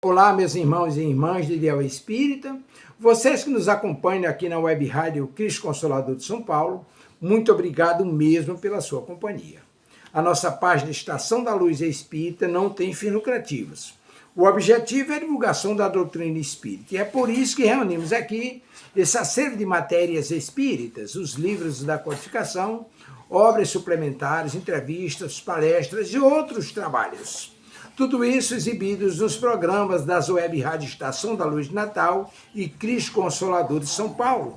Olá, meus irmãos e irmãs de Ideal Espírita, vocês que nos acompanham aqui na Web Rádio Cristo Consolador de São Paulo, muito obrigado mesmo pela sua companhia. A nossa página Estação da Luz Espírita não tem fins lucrativos. O objetivo é a divulgação da doutrina espírita, e é por isso que reunimos aqui esse acervo de matérias espíritas, os livros da codificação, obras suplementares, entrevistas, palestras e outros trabalhos. Tudo isso exibidos nos programas das Web Rádio Estação da Luz de Natal e Cristo Consolador de São Paulo,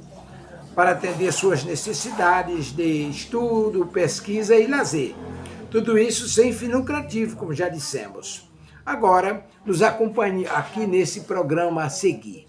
para atender suas necessidades de estudo, pesquisa e lazer. Tudo isso sem fim lucrativo, como já dissemos. Agora, nos acompanhe aqui nesse programa a seguir.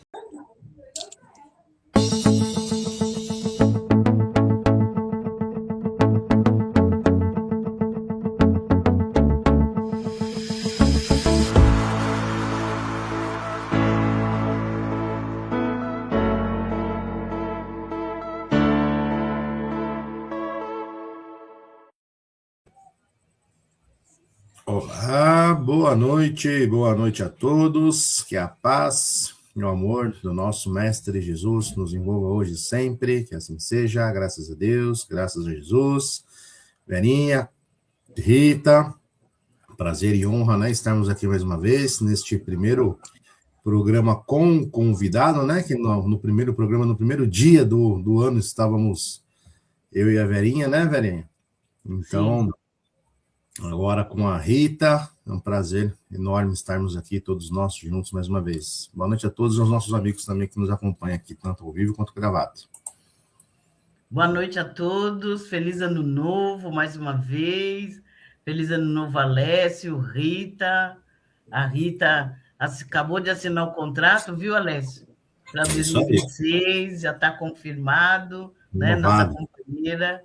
Olá, boa noite a todos, que a paz e o amor do nosso Mestre Jesus nos envolva hoje e sempre, que assim seja, graças a Deus, graças a Jesus. Verinha, Rita, prazer e honra, né, estarmos aqui mais uma vez, neste primeiro programa com convidado, né, que no primeiro programa, no primeiro dia do ano, estávamos eu e a Verinha, né, Verinha? Então... Sim. Agora com a Rita, é um prazer enorme estarmos aqui todos nós juntos mais uma vez. Boa noite a todos os nossos amigos também que nos acompanham aqui, tanto ao vivo quanto gravado. Boa noite a todos, feliz ano novo mais uma vez, feliz ano novo Alessio, Rita, a Rita acabou de assinar o contrato, viu, Alessio? Para 2026, já está confirmado, né, nossa companheira.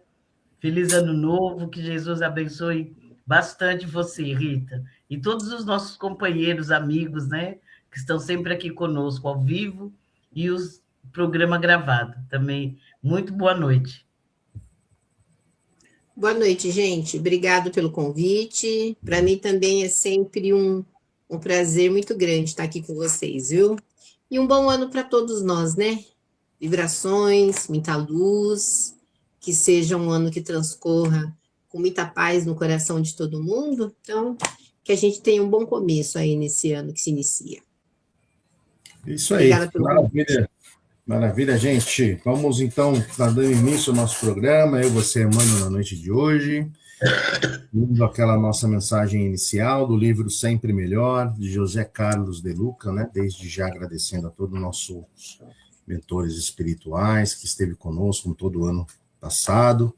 Feliz ano novo, que Jesus abençoe bastante você, Rita, e todos os nossos companheiros, amigos, né, que estão sempre aqui conosco ao vivo e os programa gravado também. Muito boa noite. Boa noite, gente. Obrigado pelo convite. Para mim também é sempre um prazer muito grande estar aqui com vocês, viu? E um bom ano para todos nós, né? Vibrações, muita luz, que seja um ano que transcorra com muita paz no coração de todo mundo. Então, que a gente tenha um bom começo aí nesse ano que se inicia. Isso aí. Obrigada pelo convite. Maravilha, gente. Vamos, então, dando início ao nosso programa. Eu, você, Emmanuel, na noite de hoje. Vimos aquela nossa mensagem inicial do livro Sempre Melhor, de José Carlos de Luca, né? Desde já agradecendo a todos os nossos mentores espirituais que esteve conosco todo o ano passado.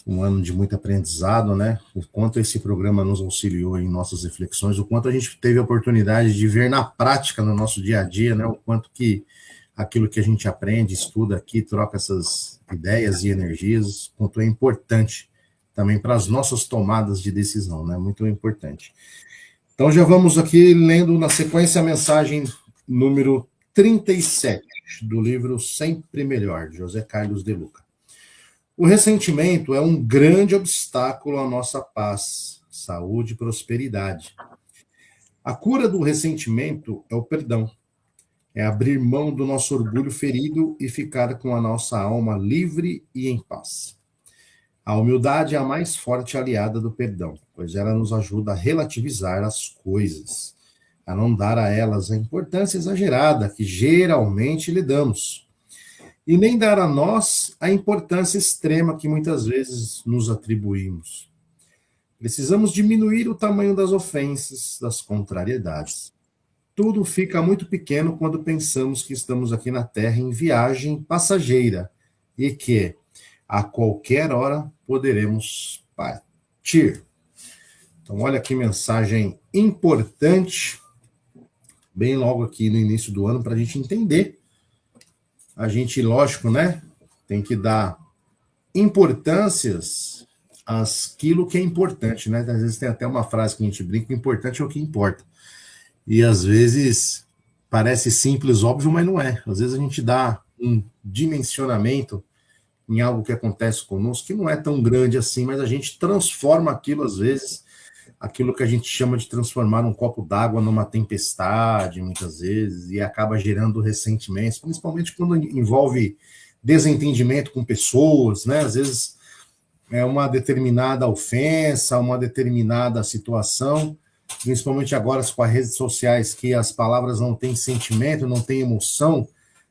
Um ano de muito aprendizado, né? O quanto esse programa nos auxiliou em nossas reflexões, o quanto a gente teve a oportunidade de ver na prática, no nosso dia a dia, né? O quanto que aquilo que a gente aprende, estuda aqui, troca essas ideias e energias, quanto é importante também para as nossas tomadas de decisão, né? Muito importante. Então, já vamos aqui lendo na sequência a mensagem número 37 do livro Sempre Melhor, de José Carlos de Luca. O ressentimento é um grande obstáculo à nossa paz, saúde e prosperidade. A cura do ressentimento é o perdão. É abrir mão do nosso orgulho ferido e ficar com a nossa alma livre e em paz. A humildade é a mais forte aliada do perdão, pois ela nos ajuda a relativizar as coisas, a não dar a elas a importância exagerada que geralmente lhe damos, e nem dar a nós a importância extrema que muitas vezes nos atribuímos. Precisamos diminuir o tamanho das ofensas, das contrariedades. Tudo fica muito pequeno quando pensamos que estamos aqui na Terra em viagem passageira e que, a qualquer hora, poderemos partir. Então, olha que mensagem importante, bem logo aqui no início do ano, para a gente entender. A gente, lógico, né, tem que dar importâncias àquilo que é importante, né? Às vezes tem até uma frase que a gente brinca, o importante é o que importa. E às vezes parece simples, óbvio, mas não é. Às vezes a gente dá um dimensionamento em algo que acontece conosco que não é tão grande assim, mas a gente transforma aquilo, às vezes, aquilo que a gente chama de transformar um copo d'água numa tempestade, muitas vezes, e acaba gerando ressentimentos, principalmente quando envolve desentendimento com pessoas, né? Às vezes é uma determinada ofensa, uma determinada situação, principalmente agora com as redes sociais, que as palavras não têm sentimento, não têm emoção.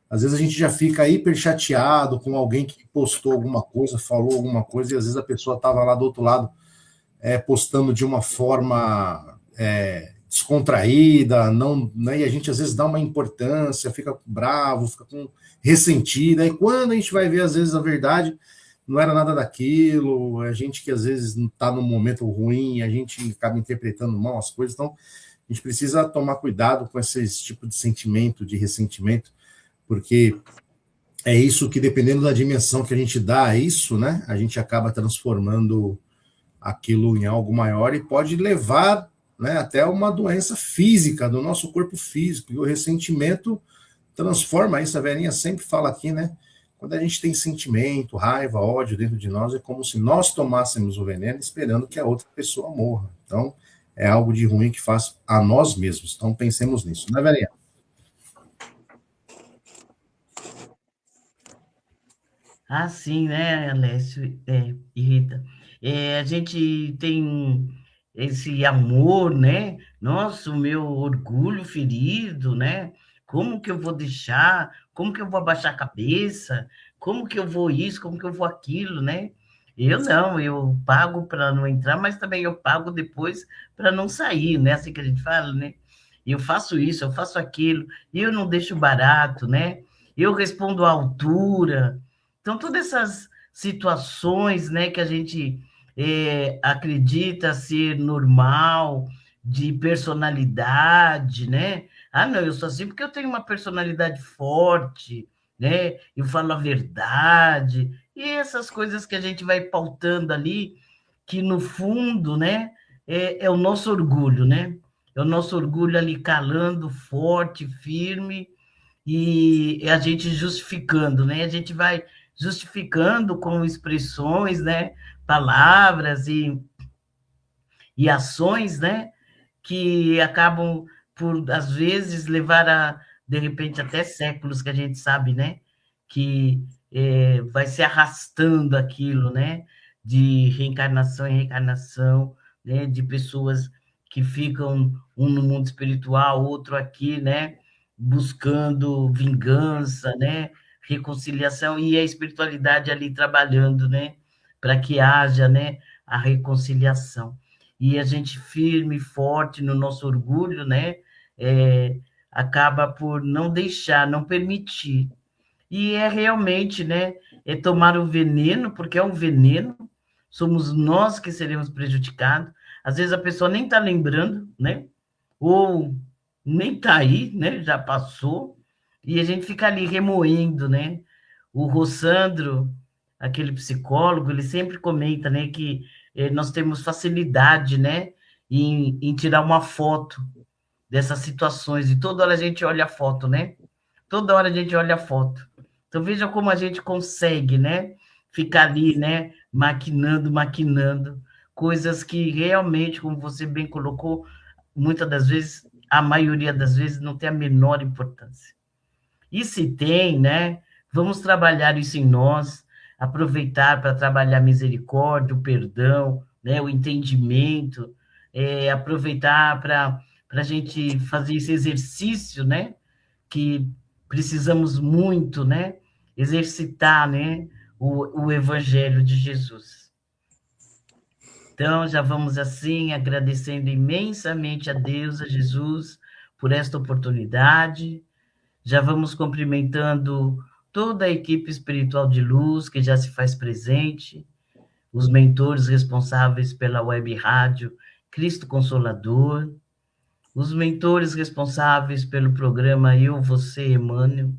Às vezes a gente já fica hiper chateado com alguém que postou alguma coisa, falou alguma coisa, e às vezes a pessoa estava lá do outro lado postando de uma forma descontraída, não, né, e a gente às vezes dá uma importância, fica bravo, fica ressentido, e quando a gente vai ver, às vezes, a verdade, não era nada daquilo, a gente que às vezes não está num momento ruim, a gente acaba interpretando mal as coisas, então a gente precisa tomar cuidado com esse tipo de sentimento, de ressentimento, porque é isso que, dependendo da dimensão que a gente dá a isso, né, a gente acaba transformando aquilo em algo maior e pode levar, né, até uma doença física do nosso corpo físico. E o ressentimento transforma isso. A velhinha sempre fala aqui, né? Quando a gente tem sentimento, raiva, ódio dentro de nós, é como se nós tomássemos o veneno esperando que a outra pessoa morra. Então, é algo de ruim que faz a nós mesmos. Então, pensemos nisso, né, velhinha? Ah, sim, né, Alessio e Rita? A gente tem esse amor, né? Nossa, o meu orgulho ferido, né? Como que eu vou deixar? Como que eu vou abaixar a cabeça? Como que eu vou isso? Como que eu vou aquilo, né? Eu não, eu pago para não entrar, mas também eu pago depois para não sair, né? Assim que a gente fala, né? Eu faço isso, eu faço aquilo, e eu não deixo barato, né? Eu respondo à altura. Então, todas essas situações, né, que a gente acredita ser normal, de personalidade, né? Ah, não, eu sou assim porque eu tenho uma personalidade forte, né? Eu falo a verdade. E essas coisas que a gente vai pautando ali, que no fundo, né, é o nosso orgulho, né? É o nosso orgulho ali calando forte, firme, e a gente justificando, né? A gente vai justificando com expressões, né? Palavras e ações, né? Que acabam por, às vezes, levar a, de repente, até séculos que a gente sabe, né? Que vai se arrastando aquilo, né? De reencarnação em reencarnação, né? De pessoas que ficam um no mundo espiritual, outro aqui, né? Buscando vingança, né? Reconciliação, e a espiritualidade ali trabalhando, né? Para que haja, né? A reconciliação. E a gente firme, forte no nosso orgulho, né? Acaba por não deixar, não permitir. E é realmente, né? É tomar o veneno, porque é um veneno, somos nós que seremos prejudicados. Às vezes a pessoa nem está lembrando, né? Ou nem está aí, né? Já passou, e a gente fica ali remoendo, né? O Rossandro, aquele psicólogo, ele sempre comenta, né, que nós temos facilidade, né, em tirar uma foto dessas situações, e toda hora a gente olha a foto, né? Toda hora a gente olha a foto. Então, veja como a gente consegue, né, ficar ali, né, maquinando, coisas que realmente, como você bem colocou, muitas das vezes, a maioria das vezes, não tem a menor importância. E se tem, né, vamos trabalhar isso em nós, aproveitar para trabalhar a misericórdia, o perdão, né, o entendimento, aproveitar para a gente fazer esse exercício, né, que precisamos muito, né, exercitar, né, o Evangelho de Jesus. Então, já vamos assim, agradecendo imensamente a Deus, a Jesus, por esta oportunidade. Já vamos cumprimentando toda a equipe espiritual de luz que já se faz presente, os mentores responsáveis pela web rádio Cristo Consolador, os mentores responsáveis pelo programa Eu, Você, Emmanuel.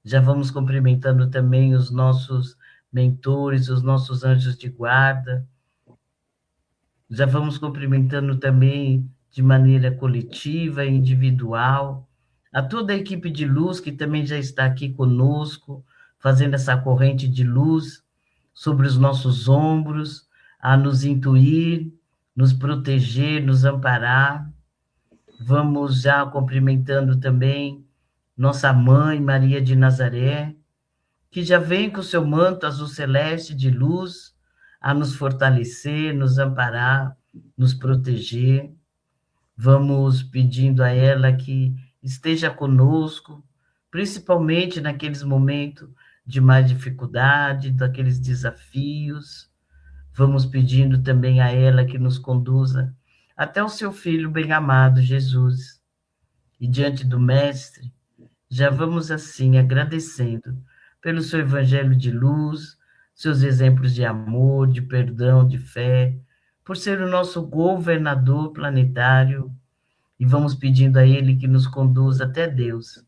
Já vamos cumprimentando também os nossos mentores, os nossos anjos de guarda. Já vamos cumprimentando também de maneira coletiva e individual a toda a equipe de luz que também já está aqui conosco, fazendo essa corrente de luz sobre os nossos ombros, a nos intuir, nos proteger, nos amparar. Vamos já cumprimentando também nossa mãe, Maria de Nazaré, que já vem com o seu manto azul celeste de luz a nos fortalecer, nos amparar, nos proteger. Vamos pedindo a ela que esteja conosco, principalmente naqueles momentos de mais dificuldade, daqueles desafios. Vamos pedindo também a ela que nos conduza até o seu Filho bem-amado, Jesus. E diante do Mestre, já vamos assim agradecendo pelo seu evangelho de luz, seus exemplos de amor, de perdão, de fé, por ser o nosso governador planetário, e vamos pedindo a ele que nos conduza até Deus,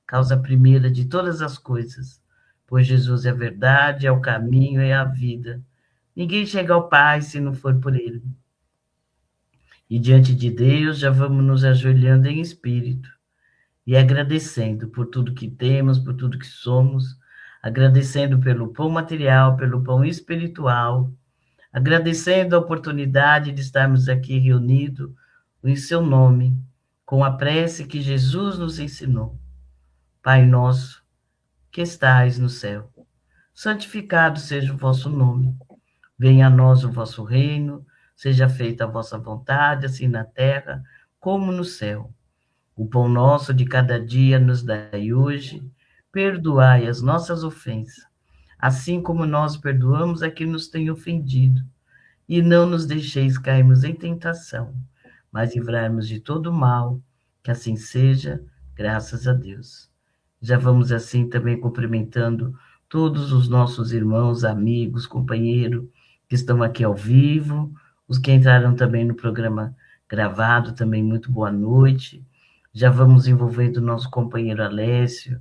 causa primeira de todas as coisas, pois Jesus é a verdade, é o caminho, é a vida. Ninguém chega ao Pai se não for por ele. E diante de Deus já vamos nos ajoelhando em espírito e agradecendo por tudo que temos, por tudo que somos, agradecendo pelo pão material, pelo pão espiritual, agradecendo a oportunidade de estarmos aqui reunidos em seu nome, com a prece que Jesus nos ensinou. Pai nosso, que estais no céu, santificado seja o vosso nome. Venha a nós o vosso reino, seja feita a vossa vontade, assim na terra como no céu. O pão nosso de cada dia nos dai hoje, perdoai as nossas ofensas, assim como nós perdoamos a quem nos tem ofendido. E não nos deixeis cairmos em tentação, mas livrai-nos de todo mal, que assim seja, graças a Deus. Já vamos assim também cumprimentando todos os nossos irmãos, amigos, companheiros que estão aqui ao vivo, os que entraram também no programa gravado, também muito boa noite. Já vamos envolvendo o nosso companheiro Alessio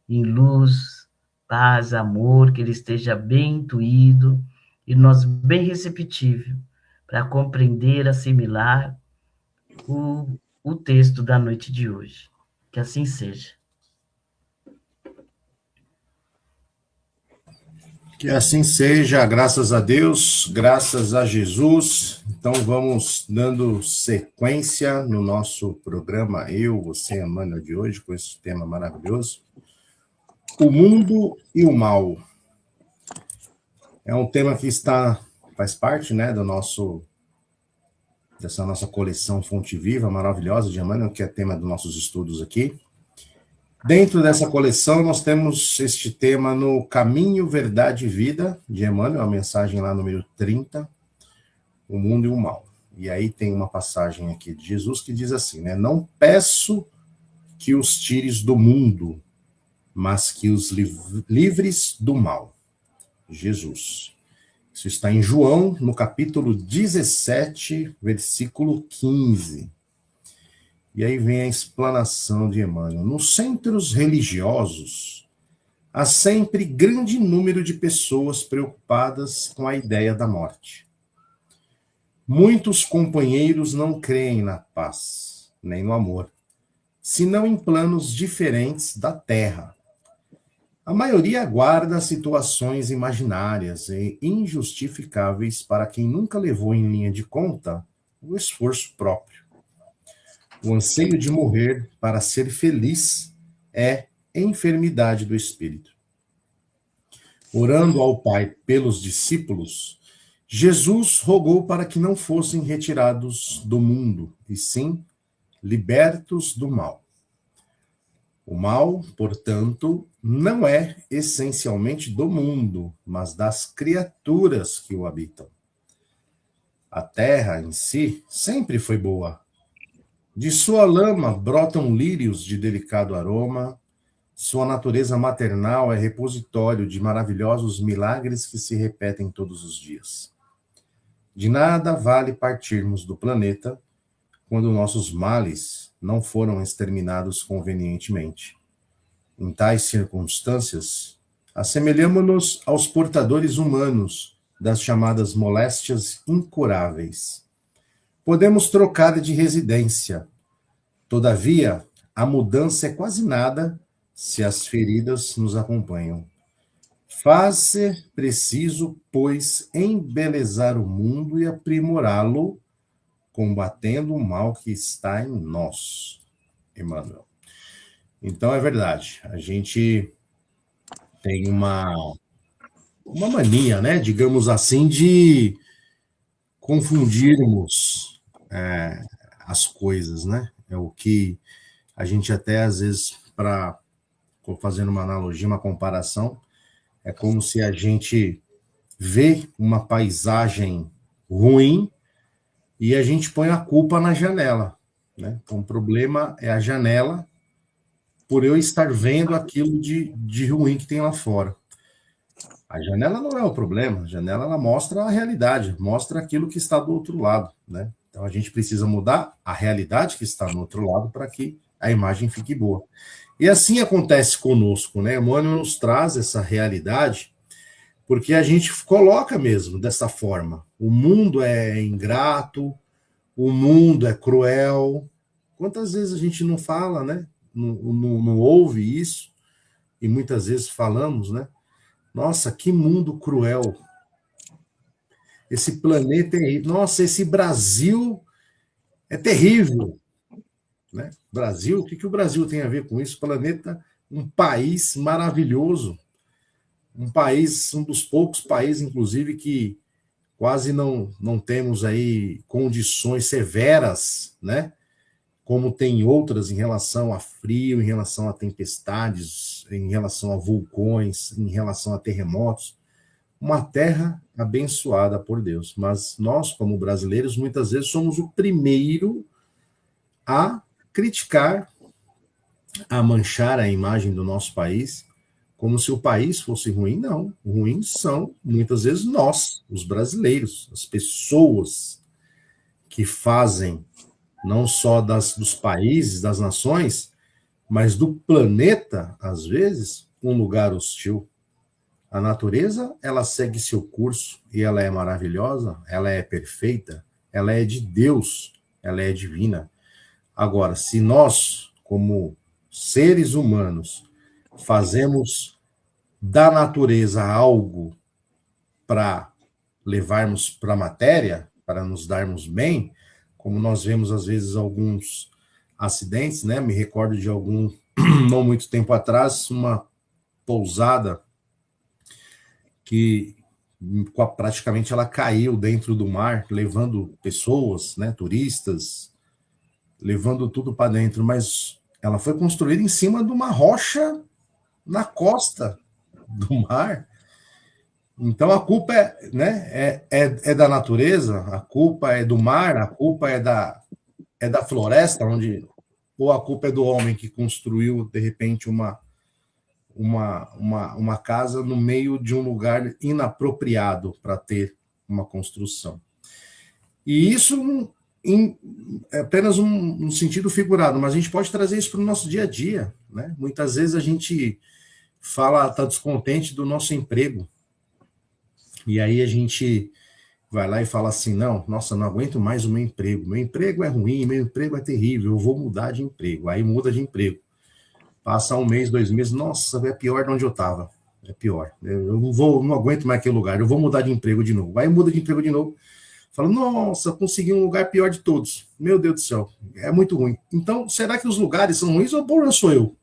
em luz, paz, amor, que ele esteja bem intuído e nós bem receptivo para compreender, assimilar o texto da noite de hoje. Que assim seja. Que assim seja, graças a Deus, graças a Jesus. Então vamos dando sequência no nosso programa Eu, Você, Emmanuel de hoje, com esse tema maravilhoso. O mundo e o mal. É um tema que faz parte, né, dessa nossa coleção Fonte Viva, maravilhosa de Emmanuel, que é tema dos nossos estudos aqui. Dentro dessa coleção, nós temos este tema no Caminho, Verdade e Vida, de Emmanuel, a mensagem lá número 30, o mundo e o mal. E aí tem uma passagem aqui de Jesus que diz assim, né? Não peço que os tires do mundo, mas que os livres do mal. Jesus. Isso está em João, no capítulo 17, versículo 15. E aí vem a explanação de Emmanuel. Nos centros religiosos, há sempre grande número de pessoas preocupadas com a ideia da morte. Muitos companheiros não creem na paz, nem no amor, senão em planos diferentes da terra. A maioria aguarda situações imaginárias e injustificáveis para quem nunca levou em linha de conta o esforço próprio. O anseio de morrer para ser feliz é enfermidade do espírito. Orando ao Pai pelos discípulos, Jesus rogou para que não fossem retirados do mundo, e sim libertos do mal. O mal, portanto, não é essencialmente do mundo, mas das criaturas que o habitam. A terra em si sempre foi boa. De sua lama brotam lírios de delicado aroma, sua natureza maternal é repositório de maravilhosos milagres que se repetem todos os dias. De nada vale partirmos do planeta quando nossos males não foram exterminados convenientemente. Em tais circunstâncias, assemelhamo-nos aos portadores humanos das chamadas moléstias incuráveis. Podemos trocar de residência. Todavia, a mudança é quase nada se as feridas nos acompanham. Faz-se preciso, pois, embelezar o mundo e aprimorá-lo combatendo o mal que está em nós, Emmanuel. Então é verdade, a gente tem uma mania, né, digamos assim, de confundirmos as coisas, né? É o que a gente até às vezes, para fazendo uma analogia, uma comparação, é como se a gente vê uma paisagem ruim e a gente põe a culpa na janela, né? Então, o problema é a janela por eu estar vendo aquilo de ruim que tem lá fora. A janela não é o problema, a janela ela mostra a realidade, mostra aquilo que está do outro lado, né? Então a gente precisa mudar a realidade que está no outro lado para que a imagem fique boa. E assim acontece conosco, né? Emmanuel nos traz essa realidade porque a gente coloca mesmo dessa forma. O mundo é ingrato, o mundo é cruel. Quantas vezes a gente não fala, né? Não ouve isso, e muitas vezes falamos, né? Nossa, que mundo cruel. Esse planeta é... Nossa, esse Brasil é terrível. Né? Brasil, o que o Brasil tem a ver com isso? Planeta, um país maravilhoso. Um país, um dos poucos países, inclusive, que quase não temos aí condições severas, né? Como tem outras em relação a frio, em relação a tempestades, em relação a vulcões, em relação a terremotos. Uma terra abençoada por Deus. Mas nós, como brasileiros, muitas vezes somos o primeiro a criticar, a manchar a imagem do nosso país, como se o país fosse ruim. Não, ruins são, muitas vezes, nós, os brasileiros, as pessoas que fazem não só dos países, das nações, mas do planeta, às vezes, um lugar hostil. A natureza, ela segue seu curso e ela é maravilhosa, ela é perfeita, ela é de Deus, ela é divina. Agora, se nós, como seres humanos, fazemos da natureza algo para levarmos para a matéria, para nos darmos bem, como nós vemos, às vezes, alguns acidentes, né? Me recordo de algum, não muito tempo atrás, uma pousada que praticamente ela caiu dentro do mar, levando pessoas, né, turistas, levando tudo para dentro, mas ela foi construída em cima de uma rocha na costa do mar. Então a culpa é da natureza, a culpa é do mar, a culpa é da floresta, ou a culpa é do homem que construiu, de repente, uma casa no meio de um lugar inapropriado para ter uma construção. E isso é apenas um sentido figurado, mas a gente pode trazer isso para o nosso dia a dia, né? Muitas vezes a gente está descontente do nosso emprego, e aí a gente vai lá e fala assim, não aguento mais o meu emprego é ruim, meu emprego é terrível, eu vou mudar de emprego. Aí muda de emprego. Passa 1 mês, 2 meses, nossa, é pior de onde eu estava. É pior. Eu não aguento mais aquele lugar, eu vou mudar de emprego de novo. Aí muda de emprego de novo. Fala, nossa, consegui um lugar pior de todos. Meu Deus do céu, é muito ruim. Então, será que os lugares são ruins ou sou eu?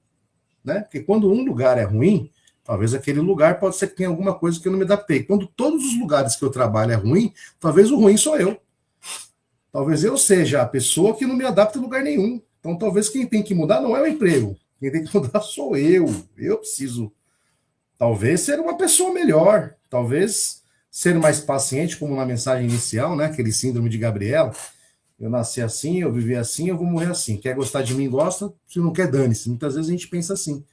Né? Porque quando um lugar é ruim, talvez aquele lugar pode ser que tenha alguma coisa que eu não me adaptei. Quando todos os lugares que eu trabalho é ruim, talvez o ruim sou eu. Talvez eu seja a pessoa que não me adapta a lugar nenhum. Então, talvez quem tem que mudar não é o emprego. Quem tem que mudar sou eu. Eu preciso, talvez, ser uma pessoa melhor. Talvez ser mais paciente, como na mensagem inicial, né? Aquele síndrome de Gabriela. Eu nasci assim, eu vivi assim, eu vou morrer assim. Quer gostar de mim, gosta. Se não quer, dane-se. Muitas vezes a gente pensa assim.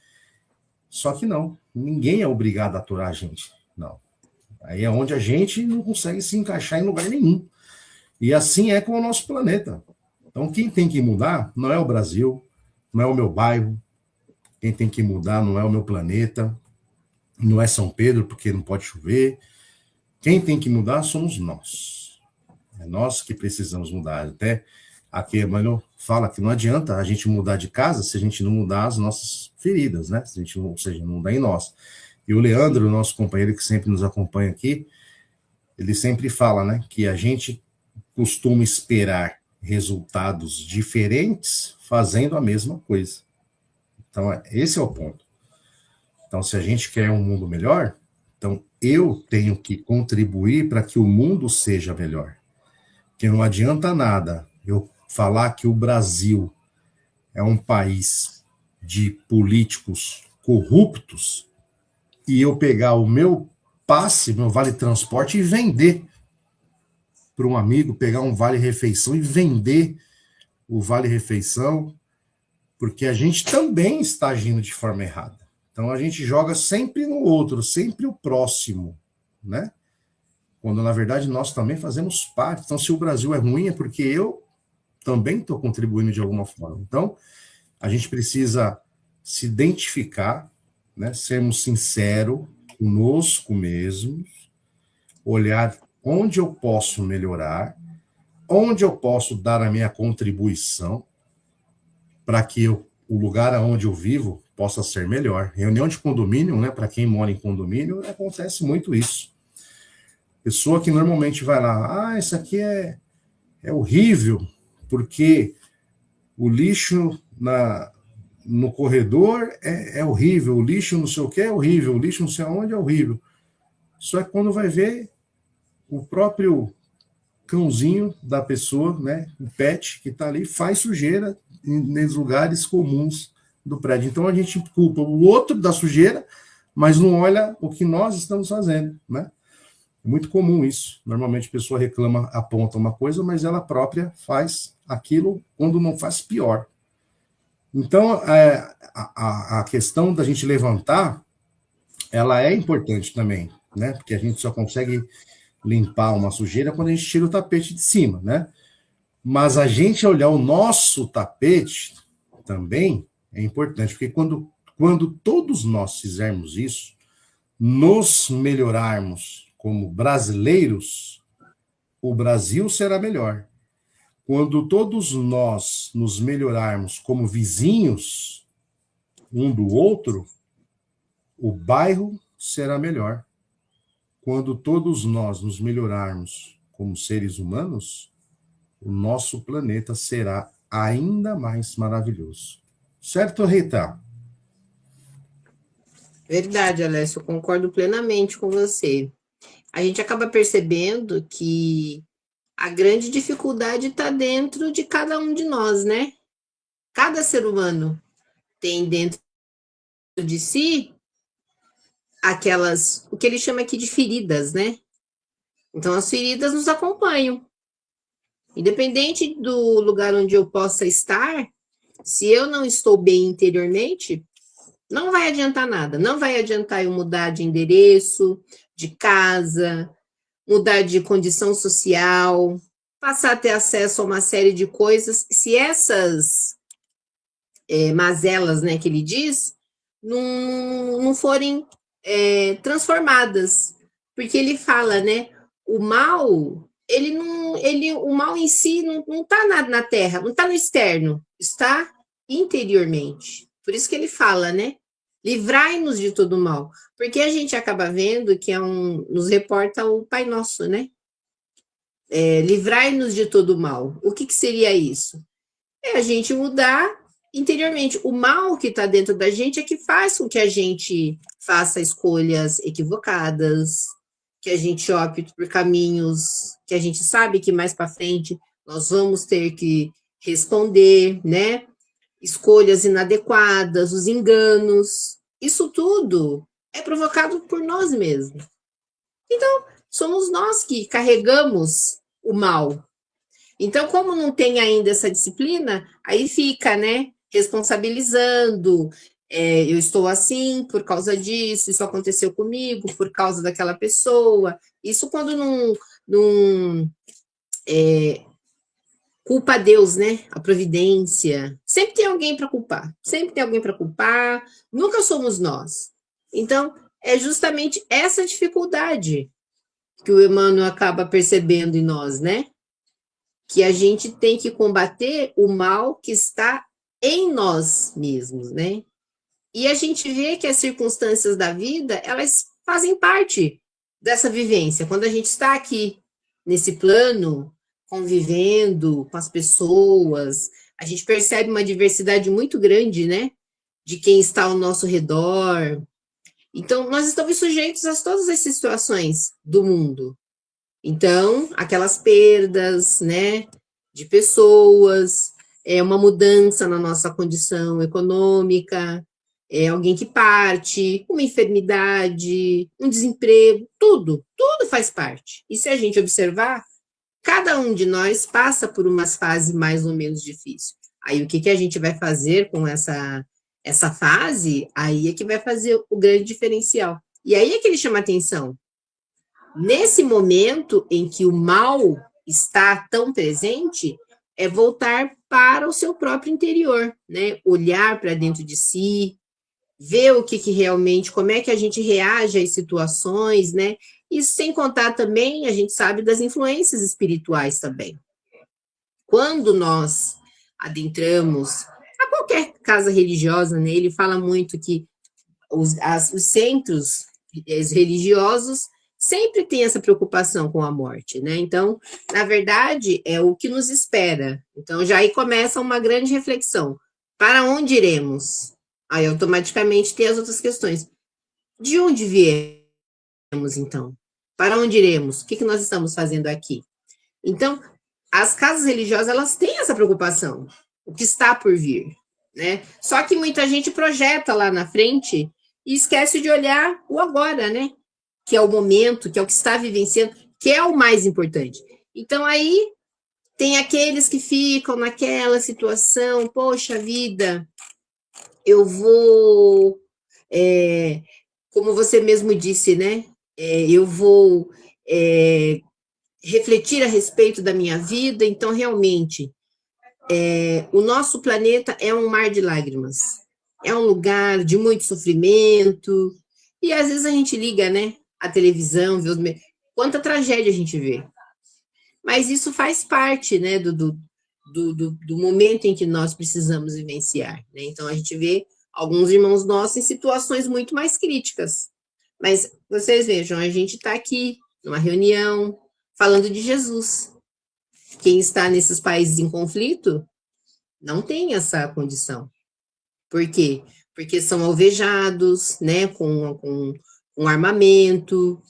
Só que não. Ninguém é obrigado a aturar a gente. Não. Aí é onde a gente não consegue se encaixar em lugar nenhum. E assim é com o nosso planeta. Então, quem tem que mudar não é o Brasil, não é o meu bairro. Quem tem que mudar não é o meu planeta, não é São Pedro, porque não pode chover. Quem tem que mudar somos nós. É nós que precisamos mudar. Até aqui, Emmanuel fala que não adianta a gente mudar de casa se a gente não mudar as nossas feridas, né? Se a gente não, ou seja, não mudar em nós. E o Leandro, nosso companheiro que sempre nos acompanha aqui, ele sempre fala, né, que a gente costuma esperar resultados diferentes fazendo a mesma coisa. Então, esse é o ponto. Então, se a gente quer um mundo melhor, então eu tenho que contribuir para que o mundo seja melhor. Porque não adianta nada eu falar que o Brasil é um país de políticos corruptos e eu pegar o meu passe, meu vale-transporte e vender para um amigo, pegar um vale-refeição e vender o vale-refeição, porque a gente também está agindo de forma errada. Então a gente joga sempre no outro, sempre o próximo, né? Quando na verdade nós também fazemos parte. Então se o Brasil é ruim é porque eu também estou contribuindo de alguma forma. Então a gente precisa se identificar, né? Sermos sinceros conosco mesmos, olhar onde eu posso melhorar, onde eu posso dar a minha contribuição para que o lugar onde eu vivo possa ser melhor. Reunião de condomínio, né, para quem mora em condomínio, acontece muito isso. Pessoa que normalmente vai lá, isso aqui é horrível, porque o lixo no corredor é horrível, o lixo não sei o que é horrível, o lixo não sei aonde é horrível. Só que quando vai ver, o próprio cãozinho da pessoa, né, o pet que está ali, faz sujeira nos lugares comuns do prédio. Então a gente culpa o outro da sujeira, mas não olha o que nós estamos fazendo, né? É muito comum isso. Normalmente a pessoa reclama, aponta uma coisa, mas ela própria faz aquilo, quando não faz, pior. Então a questão da gente levantar, ela é importante também, né? Porque a gente só consegue limpar uma sujeira quando a gente tira o tapete de cima, né? Mas a gente olhar o nosso tapete também é importante, porque quando todos nós fizermos isso, nos melhorarmos como brasileiros, o Brasil será melhor. Quando todos nós nos melhorarmos como vizinhos um do outro, o bairro será melhor. Quando todos nós nos melhorarmos como seres humanos, o nosso planeta será ainda mais maravilhoso. Certo, Rita? Verdade, Alessio, eu concordo plenamente com você. A gente acaba percebendo que a grande dificuldade está dentro de cada um de nós, né? Cada ser humano tem dentro de si o que ele chama aqui de feridas, né? Então, as feridas nos acompanham. Independente do lugar onde eu possa estar, se eu não estou bem interiormente, não vai adiantar nada. Não vai adiantar eu mudar de endereço, de casa, mudar de condição social, passar a ter acesso a uma série de coisas. Se essas mazelas, né, que ele diz, não forem transformadas. Porque ele fala, né, o mal, o mal em si não está na terra, não está no externo, está interiormente. Por isso que ele fala, né? Livrai-nos de todo mal. Porque a gente acaba vendo que nos reporta o Pai Nosso, né? Livrai-nos de todo mal. O que seria isso? É a gente mudar interiormente. O mal que está dentro da gente é que faz com que a gente faça escolhas equivocadas, que a gente opte por caminhos que a gente sabe que mais para frente nós vamos ter que responder, né? Escolhas inadequadas, os enganos, isso tudo é provocado por nós mesmos. Então, somos nós que carregamos o mal. Então, como não tem ainda essa disciplina, aí fica, né, responsabilizando, eu estou assim por causa disso, isso aconteceu comigo por causa daquela pessoa. Isso quando não culpa a Deus, né? A providência. Sempre tem alguém para culpar. Sempre tem alguém para culpar. Nunca somos nós. Então, é justamente essa dificuldade que o Emmanuel acaba percebendo em nós, né? Que a gente tem que combater o mal que está em nós mesmos, né? E a gente vê que as circunstâncias da vida, elas fazem parte dessa vivência. Quando a gente está aqui nesse plano, convivendo com as pessoas, a gente percebe uma diversidade muito grande, né? De quem está ao nosso redor. Então, nós estamos sujeitos a todas essas situações do mundo. Então, aquelas perdas, né, de pessoas, uma mudança na nossa condição econômica, alguém que parte, uma enfermidade, um desemprego, tudo faz parte. E se a gente observar, cada um de nós passa por umas fases mais ou menos difíceis. Aí, o que a gente vai fazer com essa fase, aí é que vai fazer o grande diferencial. E aí é que ele chama atenção. Nesse momento em que o mal está tão presente, é voltar para o seu próprio interior, né? Olhar para dentro de si, ver o que realmente, como é que a gente reage às situações, né? Isso sem contar também, a gente sabe das influências espirituais também. Quando nós adentramos a qualquer casa religiosa, né? Ele fala muito que os centros religiosos sempre tem essa preocupação com a morte, né? Então, na verdade, é o que nos espera. Então, já aí começa uma grande reflexão. Para onde iremos? Aí, automaticamente, tem as outras questões. De onde viemos, então? Para onde iremos? O que nós estamos fazendo aqui? Então, as casas religiosas, elas têm essa preocupação. O que está por vir, né? Só que muita gente projeta lá na frente e esquece de olhar o agora, né? Que é o momento, que é o que está vivenciando, que é o mais importante. Então, aí, tem aqueles que ficam naquela situação, poxa vida, eu vou, como você mesmo disse, né? Eu vou refletir a respeito da minha vida, então, realmente, o nosso planeta é um mar de lágrimas, é um lugar de muito sofrimento, e às vezes a gente liga, né? A televisão, vê quanta tragédia a gente vê. Mas isso faz parte, né, do momento em que nós precisamos vivenciar, né? Então, a gente vê alguns irmãos nossos em situações muito mais críticas. Mas, vocês vejam, a gente está aqui, numa reunião, falando de Jesus. Quem está nesses países em conflito não tem essa condição. Por quê? Porque são alvejados, né, com armamento,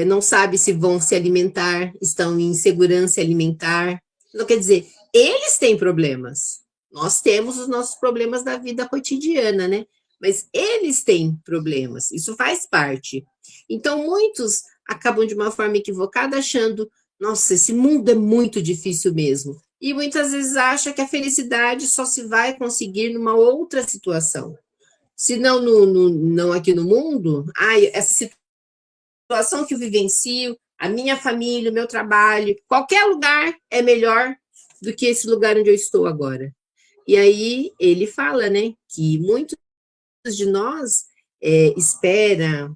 não sabe se vão se alimentar, estão em insegurança alimentar. Então, quer dizer, eles têm problemas. Nós temos os nossos problemas da vida cotidiana, né? Mas eles têm problemas, isso faz parte. Então, muitos acabam de uma forma equivocada achando, nossa, esse mundo é muito difícil mesmo. E muitas vezes acha que a felicidade só se vai conseguir numa outra situação. Se não, não aqui no mundo, essa situação que eu vivencio, a minha família, o meu trabalho, qualquer lugar é melhor do que esse lugar onde eu estou agora. E aí ele fala, né, que muitos de nós espera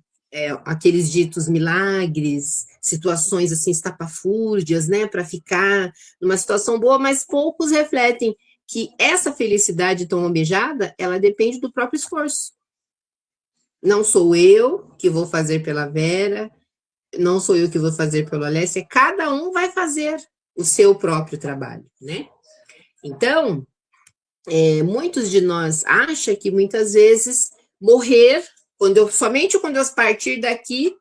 aqueles ditos milagres, situações assim estapafúrdias, né, para ficar numa situação boa, mas poucos refletem que essa felicidade tão almejada, ela depende do próprio esforço. Não sou eu que vou fazer pela Vera, não sou eu que vou fazer pelo Alessia, cada um vai fazer o seu próprio trabalho, né? Então, muitos de nós acham que muitas vezes morrer, somente quando eu partir daqui,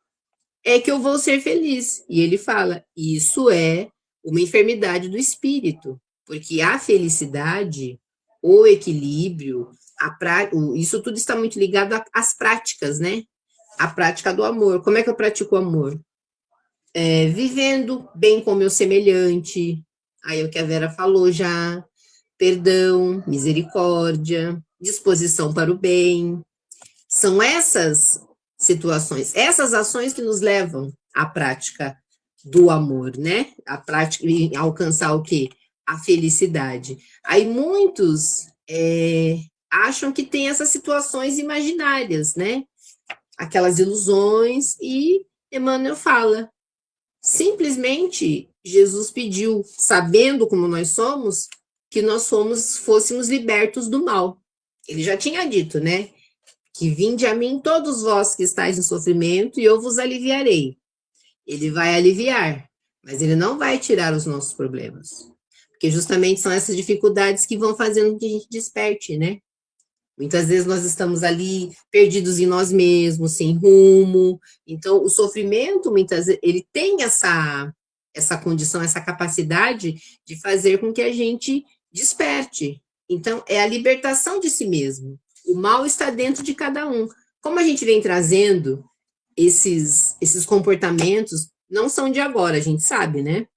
é que eu vou ser feliz. E ele fala, isso é uma enfermidade do espírito, porque a felicidade, o equilíbrio, isso tudo está muito ligado às práticas, né? A prática do amor. Como é que eu pratico o amor? Vivendo bem com o meu semelhante, aí é o que a Vera falou já, perdão, misericórdia, disposição para o bem. São essas situações, essas ações que nos levam à prática do amor, né? A prática, a alcançar o quê? A felicidade. Aí muitos acham que tem essas situações imaginárias, né? Aquelas ilusões, e Emmanuel fala, simplesmente Jesus pediu, sabendo como nós somos, que nós fôssemos libertos do mal. Ele já tinha dito, né? Que vinde a mim todos vós que estáis em sofrimento e eu vos aliviarei. Ele vai aliviar. mas ele não vai tirar os nossos problemas. Porque justamente são essas dificuldades que vão fazendo com que a gente desperte, né? Muitas vezes nós estamos ali perdidos em nós mesmos, sem rumo. Então, o sofrimento, muitas vezes, ele tem essa condição, essa capacidade de fazer com que a gente desperte. Então, é a libertação de si mesmo. O mal está dentro de cada um. Como a gente vem trazendo esses comportamentos, não são de agora, a gente sabe, né?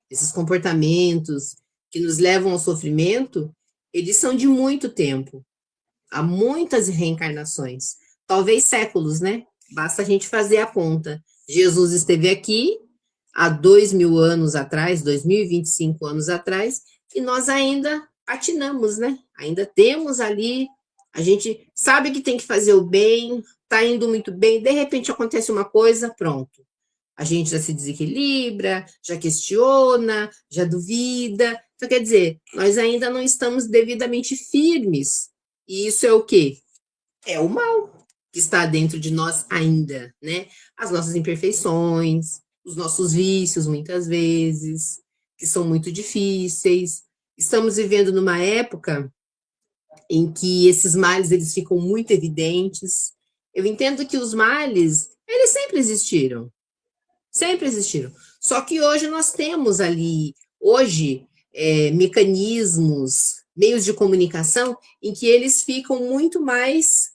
Esses comportamentos que nos levam ao sofrimento, eles são de muito tempo. Há muitas reencarnações, talvez séculos, né? Basta a gente fazer a conta. Jesus esteve aqui há 2.000 anos atrás, 2025 anos atrás, e nós ainda patinamos, né? Ainda temos ali, a gente sabe que tem que fazer o bem, tá indo muito bem, de repente acontece uma coisa, pronto. A gente já se desequilibra, já questiona, já duvida. Então, quer dizer, nós ainda não estamos devidamente firmes. E isso é o quê? É o mal que está dentro de nós ainda, né? As nossas imperfeições, os nossos vícios, muitas vezes, que são muito difíceis. Estamos vivendo numa época em que esses males, eles ficam muito evidentes. Eu entendo que os males, eles sempre existiram. Sempre existiram. Só que hoje nós temos ali, mecanismos, meios de comunicação, em que eles ficam muito mais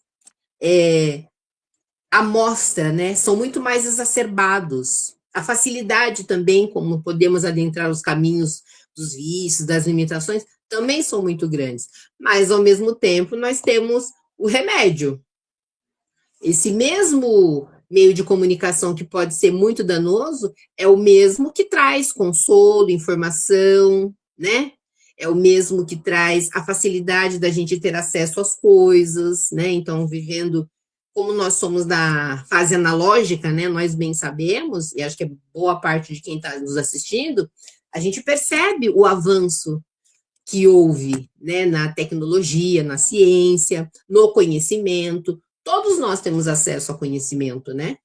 à mostra, né? São muito mais exacerbados. A facilidade também, como podemos adentrar os caminhos dos vícios, das limitações, também são muito grandes. Mas, ao mesmo tempo, nós temos o remédio. Esse mesmo meio de comunicação que pode ser muito danoso é o mesmo que traz consolo, informação, né? É o mesmo que traz a facilidade da gente ter acesso às coisas, né? Então, vivendo como nós somos da fase analógica, né? Nós bem sabemos, e acho que é boa parte de quem está nos assistindo, a gente percebe o avanço que houve, né, na tecnologia, na ciência, no conhecimento. Todos nós temos acesso ao conhecimento, né?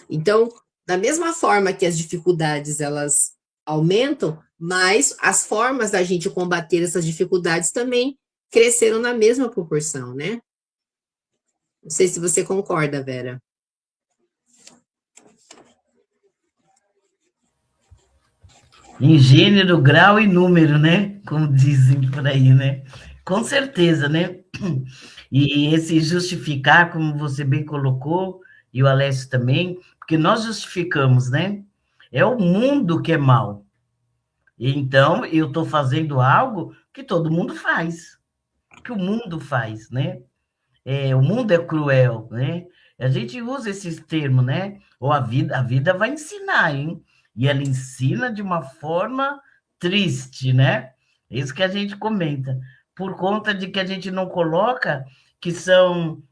Então, da mesma forma que as dificuldades elas aumentam, mas as formas da gente combater essas dificuldades também cresceram na mesma proporção, né? Não sei se você concorda, Vera. Em gênero, grau e número, né? Como dizem por aí, né? Com certeza, né? E esse justificar, como você bem colocou, e o Alessio também, porque nós justificamos, né? É o mundo que é mal. Então, eu estou fazendo algo que todo mundo faz, que o mundo faz, né? O mundo é cruel, né? A gente usa esses termos, né? Ou a vida vai ensinar, hein? E ela ensina de uma forma triste, né? É isso que a gente comenta. Por conta de que a gente não coloca que são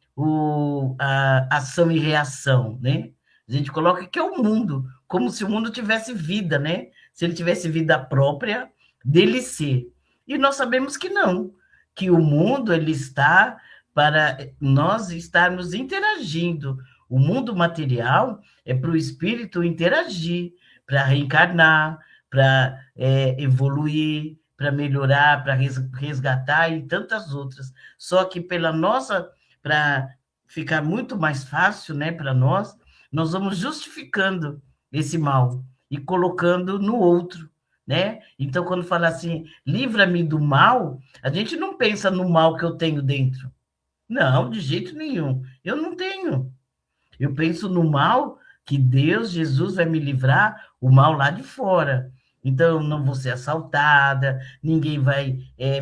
a ação e reação, né? A gente coloca que é o mundo, como se o mundo tivesse vida, né? Se ele tivesse vida própria, dele ser. E nós sabemos que não, que o mundo ele está para nós estarmos interagindo. O mundo material é para o espírito interagir, para reencarnar, para evoluir, para melhorar, para resgatar e tantas outras. Só que pela nossa, para ficar muito mais fácil, né, para nós vamos justificando esse mal e colocando no outro, né? Então, quando fala assim, livra-me do mal, a gente não pensa no mal que eu tenho dentro. Não, de jeito nenhum. Eu não tenho. Eu penso no mal que Deus, Jesus, vai me livrar, o mal lá de fora. Então, eu não vou ser assaltada, ninguém vai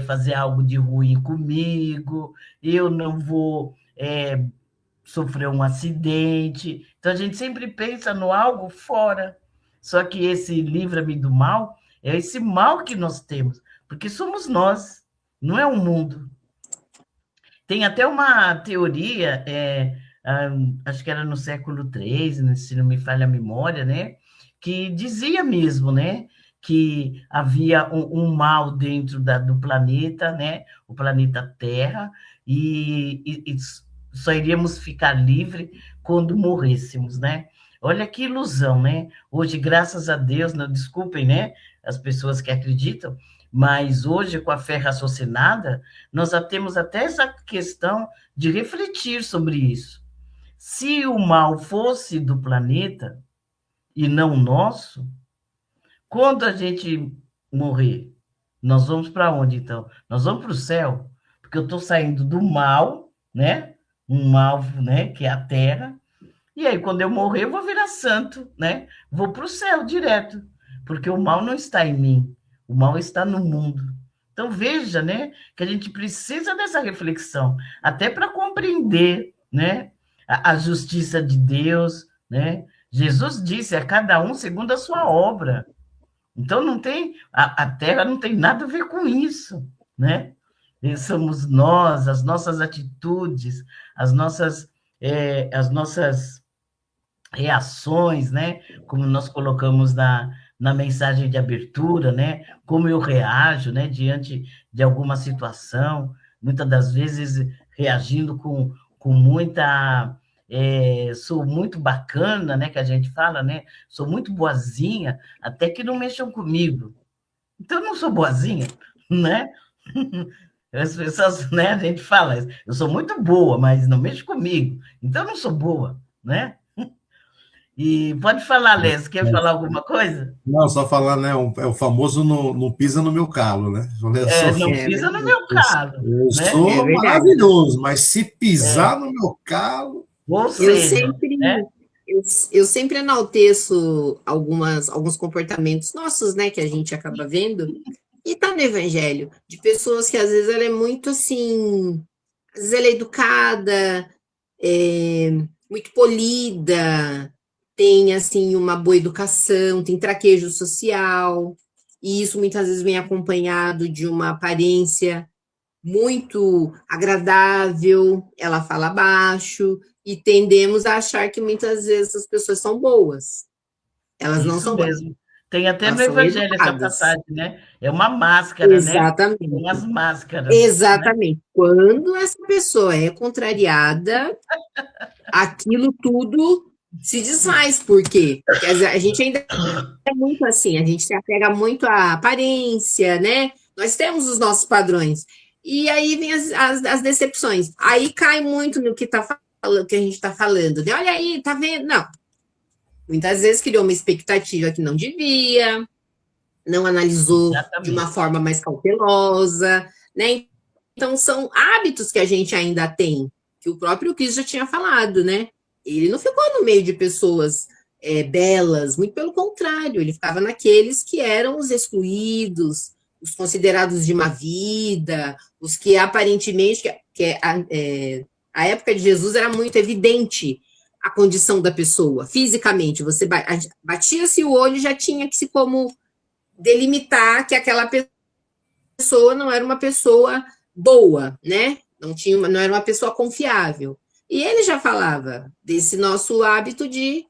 fazer algo de ruim comigo, eu não vou sofrer um acidente. Então, a gente sempre pensa no algo fora. Só que esse livra-me do mal é esse mal que nós temos, porque somos nós, não é o mundo. Tem até uma teoria, acho que era no século III, se não me falha a memória, né? Que dizia mesmo, né? Que havia um mal dentro do planeta, né? O planeta Terra, e só iríamos ficar livre quando morrêssemos, né? Olha que ilusão, né? Hoje, graças a Deus, não desculpem, né, as pessoas que acreditam, mas hoje, com a fé raciocinada, nós já temos até essa questão de refletir sobre isso. Se o mal fosse do planeta e não nosso, quando a gente morrer, nós vamos para onde, então? Nós vamos para o céu, porque eu estou saindo do mal, né? Um mal, né, que é a terra, e aí, quando eu morrer, eu vou virar santo, né? Vou para o céu direto, porque o mal não está em mim, o mal está no mundo. Então, veja, né, que a gente precisa dessa reflexão, até para compreender, né, a justiça de Deus, né? Jesus disse a cada um segundo a sua obra. Então, não tem, a terra não tem nada a ver com isso, né? E somos nós, as nossas atitudes, as nossas reações, né? Como nós colocamos na mensagem de abertura, né? Como eu reajo, né? Diante de alguma situação, muitas das vezes reagindo com muita... sou muito bacana, né? Que a gente fala, né? Sou muito boazinha, até que não mexam comigo. Então, eu não sou boazinha, né? As pessoas, né? A gente fala, eu sou muito boa, mas não mexe comigo. Então, eu não sou boa, né? E pode falar, Léo, quer falar alguma coisa? Não, só falar, né? É o famoso não pisa no meu calo, né? Eu sou, Não pisa no meu calo, eu né? sou maravilhoso, mas se pisar no meu calo. Ou seja, né? Eu sempre enalteço alguns comportamentos nossos, né, que a gente acaba vendo, e tá no Evangelho, de pessoas que às vezes ela é muito assim, às vezes ela é educada, muito polida, tem assim uma boa educação, tem traquejo social, e isso muitas vezes vem acompanhado de uma aparência muito agradável, ela fala baixo, e tendemos a achar que muitas vezes as pessoas são boas. Elas não Isso são boas. mesmo. Tem até no Elas são Evangelho essa educadas. passagem, né? É uma máscara, né? Exatamente. Tem as máscaras. Exatamente. Né? Quando essa pessoa é contrariada, aquilo tudo se desfaz. Por quê? Porque a gente ainda é muito assim, a gente se apega muito à aparência, né? Nós temos os nossos padrões. E aí vem as decepções. Aí cai muito no que, que a gente está falando. Né? Olha aí, tá vendo? Não. Muitas vezes criou uma expectativa que não devia, não analisou de uma forma mais cautelosa, né? Então, são hábitos que a gente ainda tem, que o próprio Cristo já tinha falado, né? Ele não ficou no meio de pessoas belas, muito pelo contrário, ele ficava naqueles que eram os excluídos, os considerados de má vida, os que aparentemente, a época de Jesus era muito evidente a condição da pessoa, fisicamente, você batia-se o olho, já tinha que se como delimitar que aquela pessoa não era uma pessoa boa, né? Não era uma pessoa confiável. E ele já falava desse nosso hábito de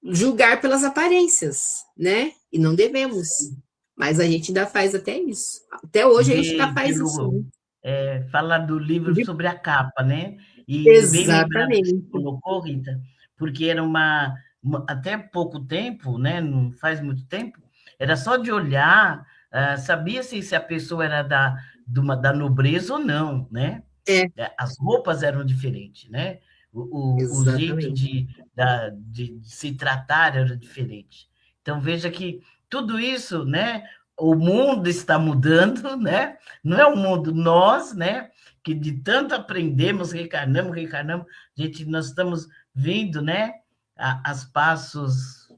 julgar pelas aparências, né? E não devemos. Mas a gente ainda faz até isso. Até hoje a gente ainda faz isso. Né? Falar do livro sobre a capa, né? E bem lembrado que você colocou, Rita, porque era até pouco tempo, né? Não faz muito tempo, era só de olhar, sabia-se se a pessoa era da nobreza ou não, né? As roupas eram diferentes, né? O jeito de se tratar era diferente. Então, veja que tudo isso, né? O mundo está mudando, né? Não é o mundo, nós, né? Que de tanto aprendemos, reencarnamos, nós estamos vindo, né? As passos,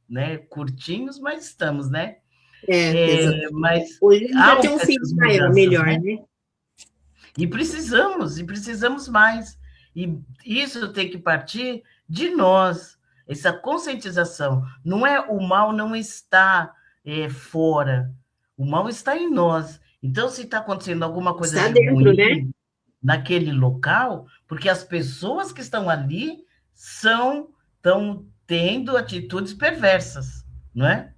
né? Curtinhos, mas estamos, né? Mas hoje já tem um filho maior, melhor, né? E precisamos mais. E isso tem que partir de nós, essa conscientização. Não é o mal não está fora, o mal está em nós. Então, se está acontecendo alguma coisa está de dentro, ruim, né? Naquele local, porque as pessoas que estão ali estão tendo atitudes perversas, não é?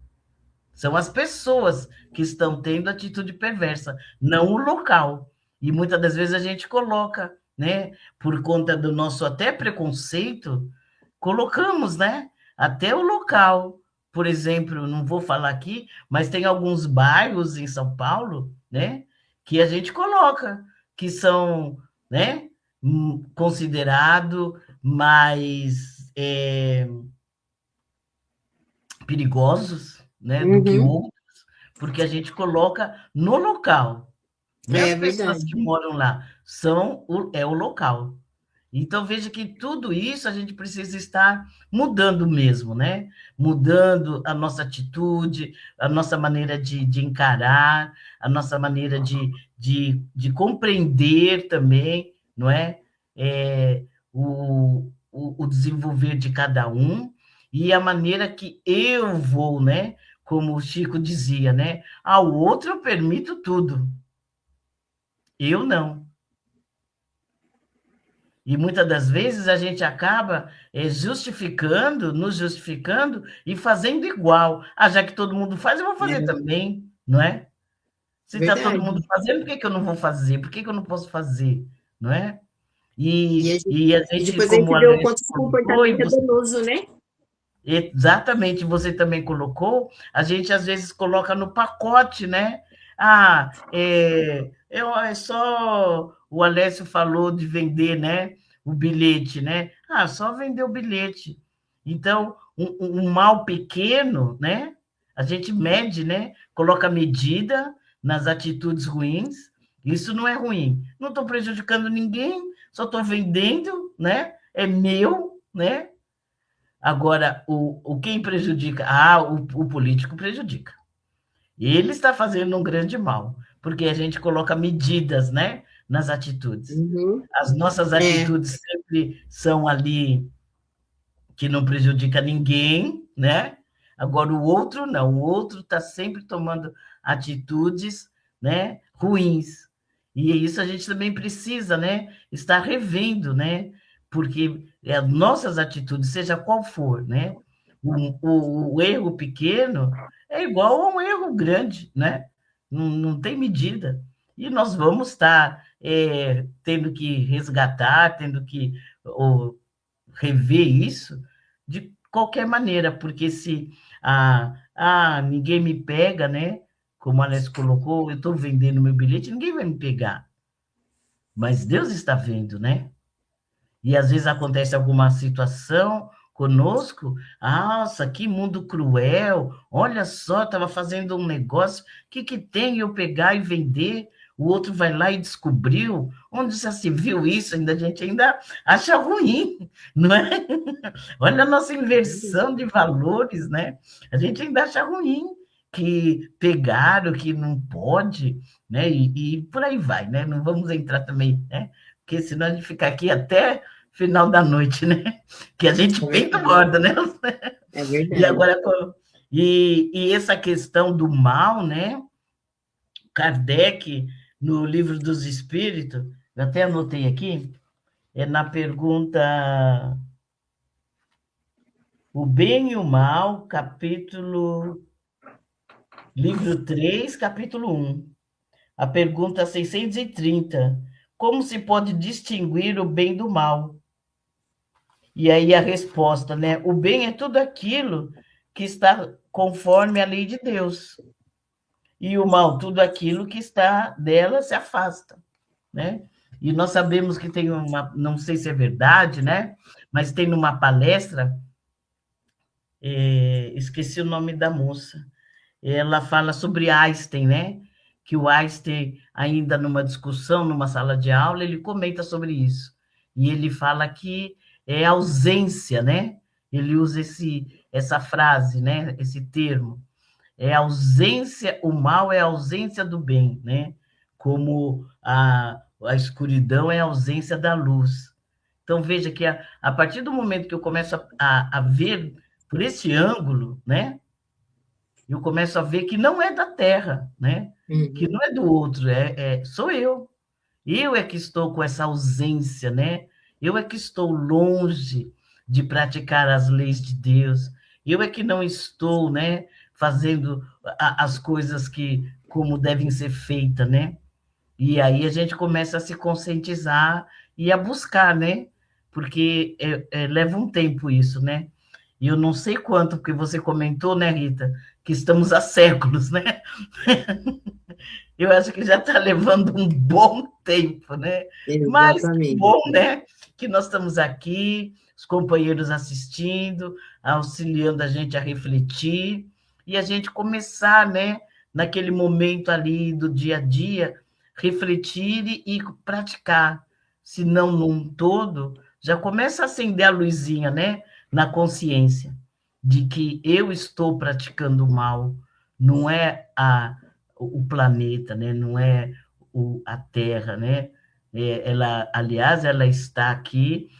São as pessoas que estão tendo atitude perversa, não o local. E muitas das vezes a gente coloca, né, por conta do nosso até preconceito, colocamos, né, até o local. Por exemplo, não vou falar aqui, mas tem alguns bairros em São Paulo, né, que a gente coloca, que são, né, considerado mais perigosos, né, do que Uhum. outros, porque a gente coloca no local. Não é as É pessoas verdade. que moram lá, é o local. Então, veja que tudo isso a gente precisa estar mudando mesmo, né? Mudando a nossa atitude, a nossa maneira de encarar, a nossa maneira de compreender também, não é? O desenvolver de cada um e a maneira que eu vou, né? Como o Chico dizia, né? Ao outro eu permito tudo, eu não. E muitas das vezes a gente acaba justificando, nos justificando e fazendo igual. Ah, já que todo mundo faz, eu vou fazer É também, não é? Se está todo mundo verdade. fazendo, por que, que eu não vou fazer? Por que, que eu não posso fazer? Não é? E, E a e gente, depois a como gente o vê o Alex quanto esse colocou, comportamento é danoso, né? exatamente, você também colocou, a gente às vezes coloca no pacote, né? Ah, é só o Alessio falou de vender, né? O bilhete, né? Ah, só vender o bilhete. Então, um mal pequeno, né? A gente mede, né? Coloca medida nas atitudes ruins. Isso não é ruim. Não estou prejudicando ninguém, só estou vendendo, né? É meu, né? Agora, quem prejudica? Ah, o político prejudica. Ele está fazendo um grande mal, porque a gente coloca medidas, né, nas atitudes. Uhum. As nossas É, atitudes sempre são ali que não prejudica ninguém, né? Agora o outro não, o outro está sempre tomando atitudes, né, ruins. E isso a gente também precisa, né, estar revendo, né? Porque nossas atitudes, seja qual for, né? O erro pequeno é igual a um erro grande, né? Não tem medida. E nós vamos estar tendo que resgatar, tendo que ou, rever isso de qualquer maneira, porque se ninguém me pega, né? Como a Alex colocou, eu estou vendendo meu bilhete, ninguém vai me pegar. Mas Deus está vendo, né? E às vezes acontece alguma situação conosco, nossa, que mundo cruel, olha só, estava fazendo um negócio, o que tem eu pegar e vender? O outro vai lá e descobriu, onde já se viu isso? A gente ainda acha ruim, não é? Olha a nossa inversão de valores, né? A gente ainda acha ruim que pegaram, que não pode, né? E por aí vai, né? Não vamos entrar também, né? Porque senão a gente fica aqui até final da noite, né? Que a gente é peita verdade. borda, né? É E verdade. agora, e essa questão do mal, né? Kardec, no livro dos Espíritos, eu até anotei aqui, é na pergunta O Bem e o Mal, livro 3, capítulo 1. A pergunta 630. Como se pode distinguir o bem do mal? E aí a resposta, né? O bem é tudo aquilo que está conforme a lei de Deus. E o mal, tudo aquilo que está dela se afasta, né? E nós sabemos que tem não sei se é verdade, né? Mas tem numa palestra, esqueci o nome da moça, ela fala sobre Einstein, né? Que o Einstein, ainda numa discussão, numa sala de aula, ele comenta sobre isso. E ele fala que é ausência, né? Ele usa essa frase, né? Esse termo. É ausência, o mal é a ausência do bem, né? Como a escuridão é a ausência da luz. Então, veja que a partir do momento que eu começo a ver por esse ângulo, né? Eu começo a ver que não é da terra, né? Que Uhum. não é do outro, sou eu. Eu é que estou com essa ausência, né? Eu é que estou longe de praticar as leis de Deus. Eu é que não estou, né, fazendo as coisas que como devem ser feitas, né? E aí a gente começa a se conscientizar e a buscar, né? Porque leva um tempo isso, né? E eu não sei quanto, porque você comentou, né, Rita, que estamos há séculos, né? Eu acho que já está levando um bom tempo, né? Mas que Exatamente. bom, né? Que nós estamos aqui, os companheiros assistindo, auxiliando a gente a refletir e a gente começar, né? Naquele momento ali do dia a dia, refletir e praticar. Se não num todo, já começa a acender a luzinha, né? Na consciência de que eu estou praticando o mal, não é o planeta, né? Não é a Terra, né? Ela, aliás, ela está aqui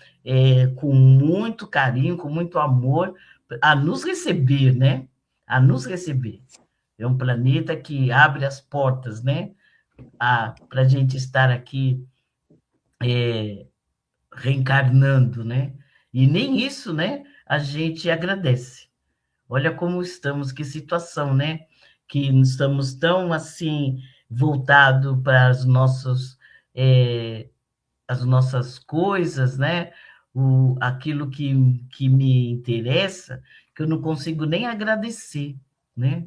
com muito carinho, com muito amor, a nos receber, né? A nos receber. É um planeta que abre as portas, né? Para a gente estar aqui reencarnando, né? E nem isso, né? A gente agradece. Olha como estamos, que situação, né? Que estamos tão assim voltado para as nossas coisas, né? Aquilo que me interessa, que eu não consigo nem agradecer, né?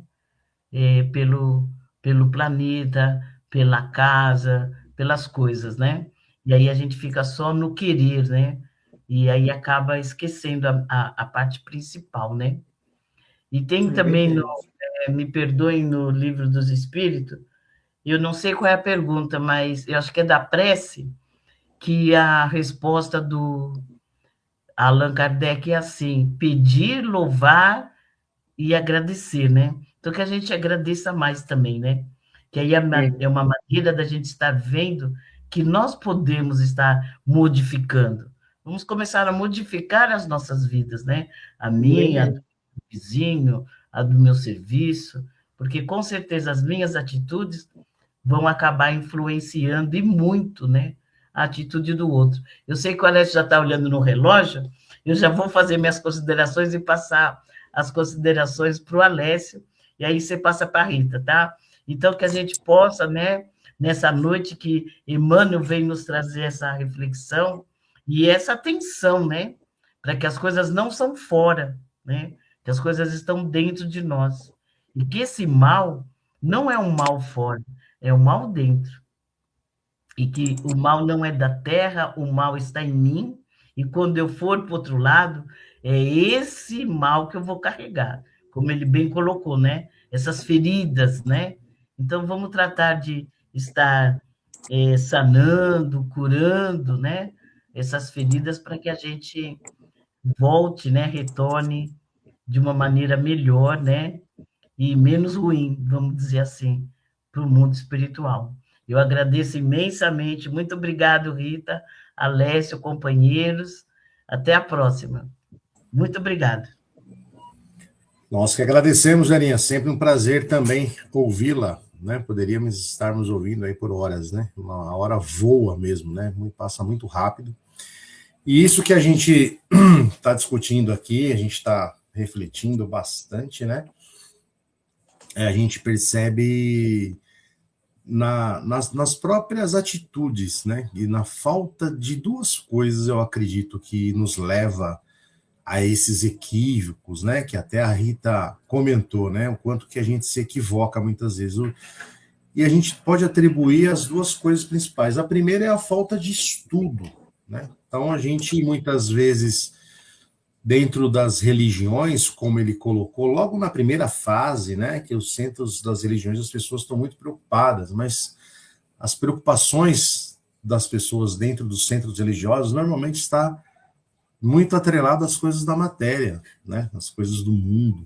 Pelo, pelo planeta, pela casa, pelas coisas, né? E aí a gente fica só no querer, né? E aí acaba esquecendo a parte principal, né? E tem É também, verdade. me perdoem, no Livro dos Espíritos, eu não sei qual é a pergunta, mas eu acho que é da prece, que a resposta do Allan Kardec é assim: pedir, louvar e agradecer, né? Então, que a gente agradeça mais também, né? Que aí É, é uma maneira da gente estar vendo que nós podemos estar modificando. Vamos começar a modificar as nossas vidas, né? A minha, a do verdade. vizinho, a do meu serviço, porque com certeza as minhas atitudes vão acabar influenciando e muito, né? A atitude do outro. Eu sei que o Alex já está olhando no relógio, eu já vou fazer minhas considerações e passar as considerações para o Alessio, e aí você passa para a Rita, tá? Então, que a gente possa, né, nessa noite que Emmanuel vem nos trazer essa reflexão e essa atenção, né, para que as coisas não são fora, né, que as coisas estão dentro de nós. E que esse mal não é um mal fora, é um mal dentro. E que o mal não é da terra, o mal está em mim, e quando eu for para o outro lado, é esse mal que eu vou carregar, como ele bem colocou, né? Essas feridas, né? Então, vamos tratar de estar sanando, curando, né? Essas feridas para que a gente volte, né? Retorne de uma maneira melhor, né? E menos ruim, vamos dizer assim, para o mundo espiritual. Eu agradeço imensamente. Muito obrigado, Rita, Alessio, companheiros. Até a próxima. Muito obrigado. Nós que agradecemos, Verinha. Sempre um prazer também ouvi-la, né? Poderíamos estarmos ouvindo aí por horas, né? Uma hora voa mesmo, né? Passa muito rápido. E isso que a gente está discutindo aqui, a gente está refletindo bastante, né? A gente percebe nas próprias atitudes, né? E na falta de duas coisas, eu acredito, que nos leva a esses equívocos, né? Que até a Rita comentou, né? O quanto que a gente se equivoca muitas vezes. E a gente pode atribuir as duas coisas principais. A primeira é a falta de estudo, né? Então a gente muitas vezes dentro das religiões, como ele colocou, logo na primeira fase, né, que os centros das religiões, as pessoas estão muito preocupadas, mas as preocupações das pessoas dentro dos centros religiosos normalmente está muito atrelado às coisas da matéria, né, às coisas do mundo.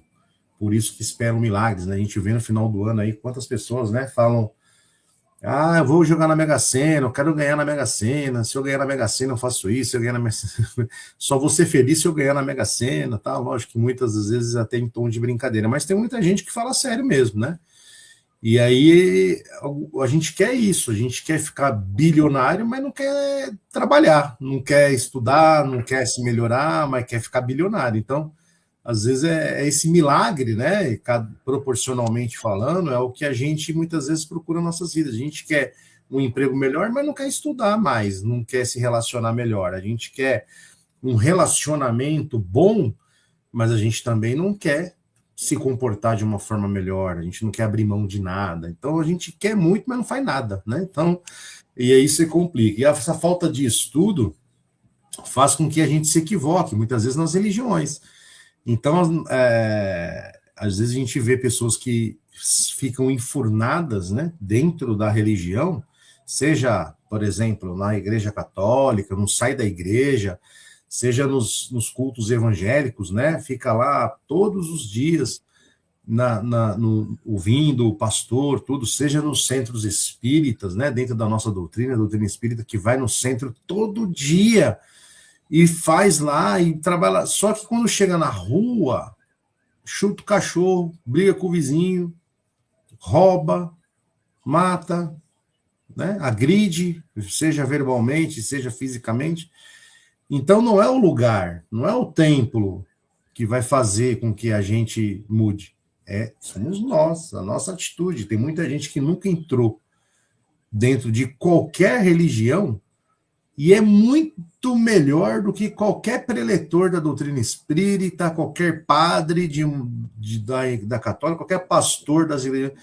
Por isso que esperam milagres, né? A gente vê no final do ano aí quantas pessoas, né, falam: ah, eu vou jogar na Mega Sena, eu quero ganhar na Mega Sena. Se eu ganhar na Mega Sena, eu faço isso. Se eu ganhar na Mega Sena, só vou ser feliz se eu ganhar na Mega Sena, tá? Lógico que muitas das vezes até em tom de brincadeira, mas tem muita gente que fala sério mesmo, né? E aí a gente quer isso, a gente quer ficar bilionário, mas não quer trabalhar, não quer estudar, não quer se melhorar, mas quer ficar bilionário. Então, às vezes é esse milagre, né? E proporcionalmente falando, é o que a gente muitas vezes procura nas nossas vidas. A gente quer um emprego melhor, mas não quer estudar mais, não quer se relacionar melhor. A gente quer um relacionamento bom, mas a gente também não quer se comportar de uma forma melhor, a gente não quer abrir mão de nada. Então a gente quer muito, mas não faz nada, né? Então, e aí se complica. E essa falta de estudo faz com que a gente se equivoque, muitas vezes nas religiões. Então, às vezes a gente vê pessoas que ficam enfurnadas, né, dentro da religião, seja, por exemplo, na igreja católica, não sai da igreja, seja nos cultos evangélicos, né, fica lá todos os dias ouvindo o pastor, tudo, seja nos centros espíritas, né, dentro da nossa doutrina, a doutrina espírita, que vai no centro todo dia e faz lá e trabalha. Só que quando chega na rua, chuta o cachorro, briga com o vizinho, rouba, mata, né, agride, seja verbalmente, seja fisicamente. Então não é o lugar, não é o templo que vai fazer com que a gente mude. Somos nós, a nossa atitude. Tem muita gente que nunca entrou dentro de qualquer religião e é muito melhor do que qualquer preletor da doutrina espírita, qualquer padre da católica, qualquer pastor das igrejas,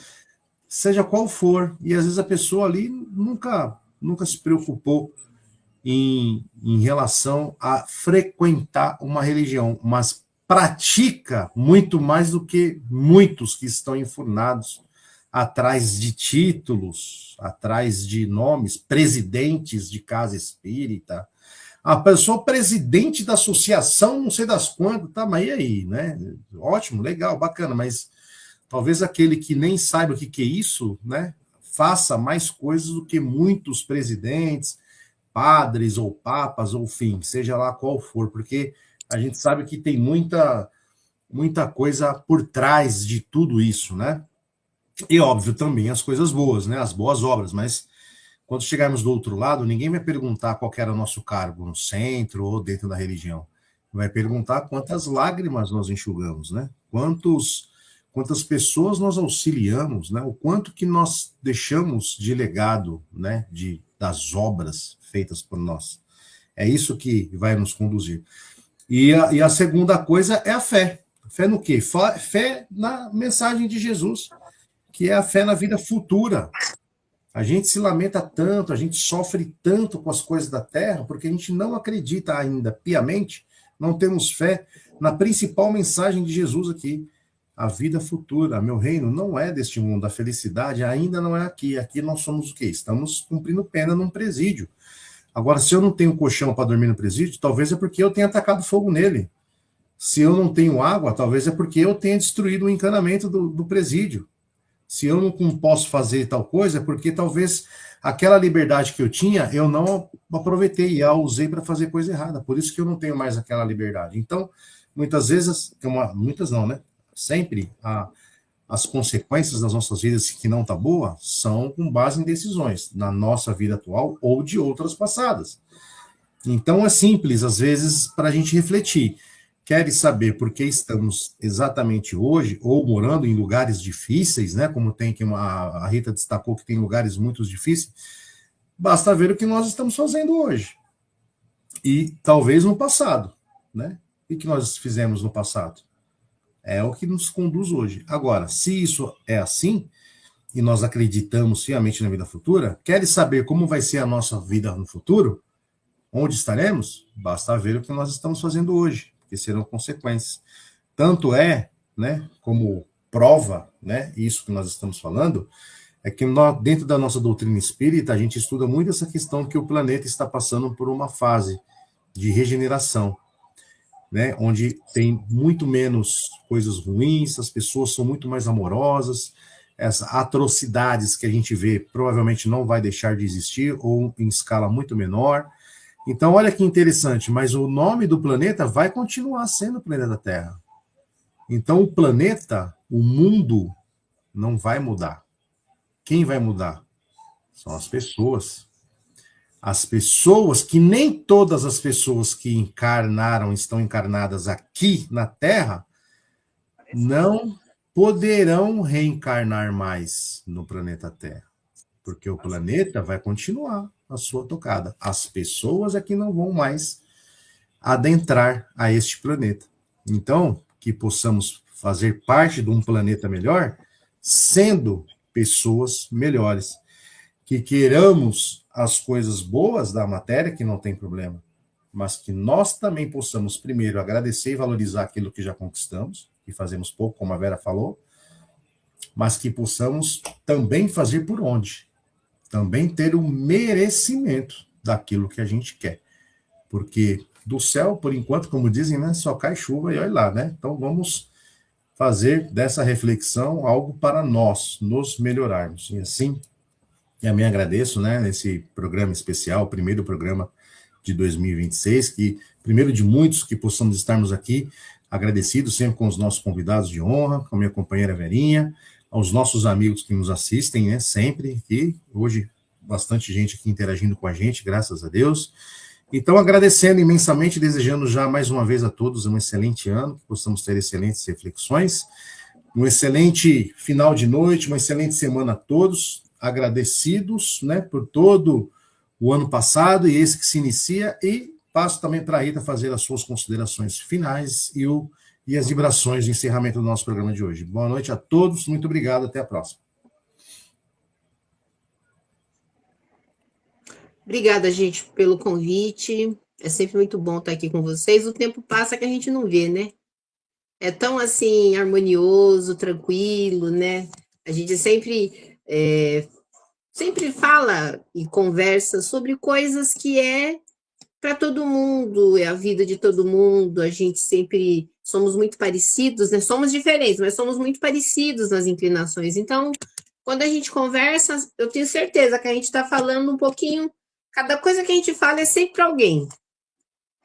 seja qual for. E às vezes a pessoa ali nunca se preocupou em relação a frequentar uma religião, mas pratica muito mais do que muitos que estão enfurnados atrás de títulos, atrás de nomes, presidentes de casa espírita, a pessoa presidente da associação, não sei das quantas, tá, mas e aí, né? Ótimo, legal, bacana, mas talvez aquele que nem saiba o que é isso, né, faça mais coisas do que muitos presidentes, padres ou papas, ou enfim, seja lá qual for, porque a gente sabe que tem muita coisa por trás de tudo isso, né? E, óbvio, também as coisas boas, né? As boas obras, mas quando chegarmos do outro lado, ninguém vai perguntar qual era o nosso cargo no centro ou dentro da religião. Vai perguntar quantas lágrimas nós enxugamos, né? Quantas pessoas nós auxiliamos, né? O quanto que nós deixamos de legado, né? Das obras feitas por nós. É isso que vai nos conduzir. E a segunda coisa é a fé. Fé no quê? Fé na mensagem de Jesus, que é a fé na vida futura. A gente se lamenta tanto, a gente sofre tanto com as coisas da terra, porque a gente não acredita ainda piamente, não temos fé na principal mensagem de Jesus aqui, a vida futura. Meu reino não é deste mundo, a felicidade ainda não é aqui. Aqui nós somos o quê? Estamos cumprindo pena num presídio. Agora, se eu não tenho colchão para dormir no presídio, talvez é porque eu tenha atacado fogo nele. Se eu não tenho água, talvez é porque eu tenha destruído o encanamento do presídio. Se eu não posso fazer tal coisa, é porque talvez aquela liberdade que eu tinha, eu não aproveitei e a usei para fazer coisa errada. Por isso que eu não tenho mais aquela liberdade. Então, muitas vezes, muitas não, né? Sempre as consequências das nossas vidas que não tá boa são com base em decisões na nossa vida atual ou de outras passadas. Então é simples, às vezes, para a gente refletir. Queres saber por que estamos exatamente hoje, ou morando em lugares difíceis, né? Como tem que a Rita destacou que tem lugares muito difíceis, basta ver o que nós estamos fazendo hoje. E talvez no passado, né? O que nós fizemos no passado? É o que nos conduz hoje. Agora, se isso é assim, e nós acreditamos fiamente na vida futura, queres saber como vai ser a nossa vida no futuro? Onde estaremos? Basta ver o que nós estamos fazendo hoje, que serão consequências. Tanto é, né, como prova, né, isso que nós estamos falando, é que nós, dentro da nossa doutrina espírita, a gente estuda muito essa questão que o planeta está passando por uma fase de regeneração, né, onde tem muito menos coisas ruins, as pessoas são muito mais amorosas, essas atrocidades que a gente vê provavelmente não vai deixar de existir, ou em escala muito menor. Então, olha que interessante, mas o nome do planeta vai continuar sendo o planeta Terra. Então, o planeta, o mundo, não vai mudar. Quem vai mudar? São as pessoas. As pessoas, que nem todas as pessoas que encarnaram, estão encarnadas aqui na Terra, não poderão reencarnar mais no planeta Terra. Porque o planeta vai continuar a sua tocada. As pessoas é que não vão mais adentrar a este planeta. Então, que possamos fazer parte de um planeta melhor, sendo pessoas melhores. Que queiramos as coisas boas da matéria, que não tem problema, mas que nós também possamos, primeiro, agradecer e valorizar aquilo que já conquistamos, que fazemos pouco, como a Vera falou, mas que possamos também fazer por onde. Também ter o merecimento daquilo que a gente quer. Porque do céu, por enquanto, como dizem, né, só cai chuva e olha lá, né? Então vamos fazer dessa reflexão algo para nós nos melhorarmos. E assim, eu me agradeço, né, nesse programa especial, o primeiro programa de 2026, que primeiro de muitos que possamos estarmos aqui, agradecidos sempre com os nossos convidados de honra, com a minha companheira Verinha, aos nossos amigos que nos assistem, né, sempre, e hoje bastante gente aqui interagindo com a gente, graças a Deus. Então, agradecendo imensamente, desejando já mais uma vez a todos um excelente ano, que possamos ter excelentes reflexões, um excelente final de noite, uma excelente semana a todos, agradecidos, né, por todo o ano passado e esse que se inicia, e passo também para a Rita fazer as suas considerações finais e as vibrações de encerramento do nosso programa de hoje. Boa noite a todos, muito obrigado, até a próxima. Obrigada, gente, pelo convite. É sempre muito bom estar aqui com vocês. O tempo passa que a gente não vê, né? É tão assim harmonioso, tranquilo, né? A gente sempre fala e conversa sobre coisas que é para todo mundo, é a vida de todo mundo. A gente sempre somos muito parecidos, né? Somos diferentes, mas somos muito parecidos nas inclinações. Então, quando a gente conversa, eu tenho certeza que a gente está falando um pouquinho. Cada coisa que a gente fala é sempre para alguém,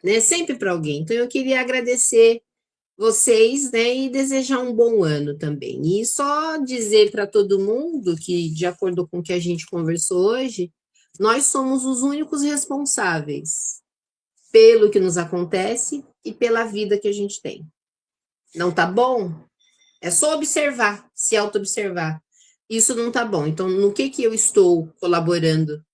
né? Sempre para alguém. Então, eu queria agradecer vocês, né? E desejar um bom ano também. E só dizer para todo mundo que, de acordo com o que a gente conversou hoje, nós somos os únicos responsáveis pelo que nos acontece e pela vida que a gente tem. Não tá bom? É só observar, se auto-observar. Isso não tá bom. Então, no que eu estou colaborando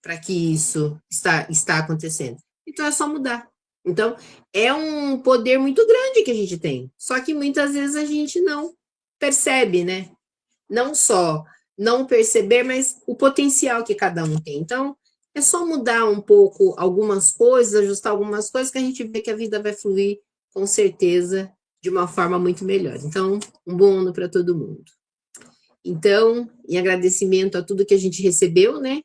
para que isso está acontecendo? Então, é só mudar. Então, é um poder muito grande que a gente tem. Só que muitas vezes a gente não percebe, né? Não só não perceber, mas o potencial que cada um tem. Então, é só mudar um pouco algumas coisas, ajustar algumas coisas, que a gente vê que a vida vai fluir, com certeza, de uma forma muito melhor. Então, um bom ano para todo mundo. Então, em agradecimento a tudo que a gente recebeu, né?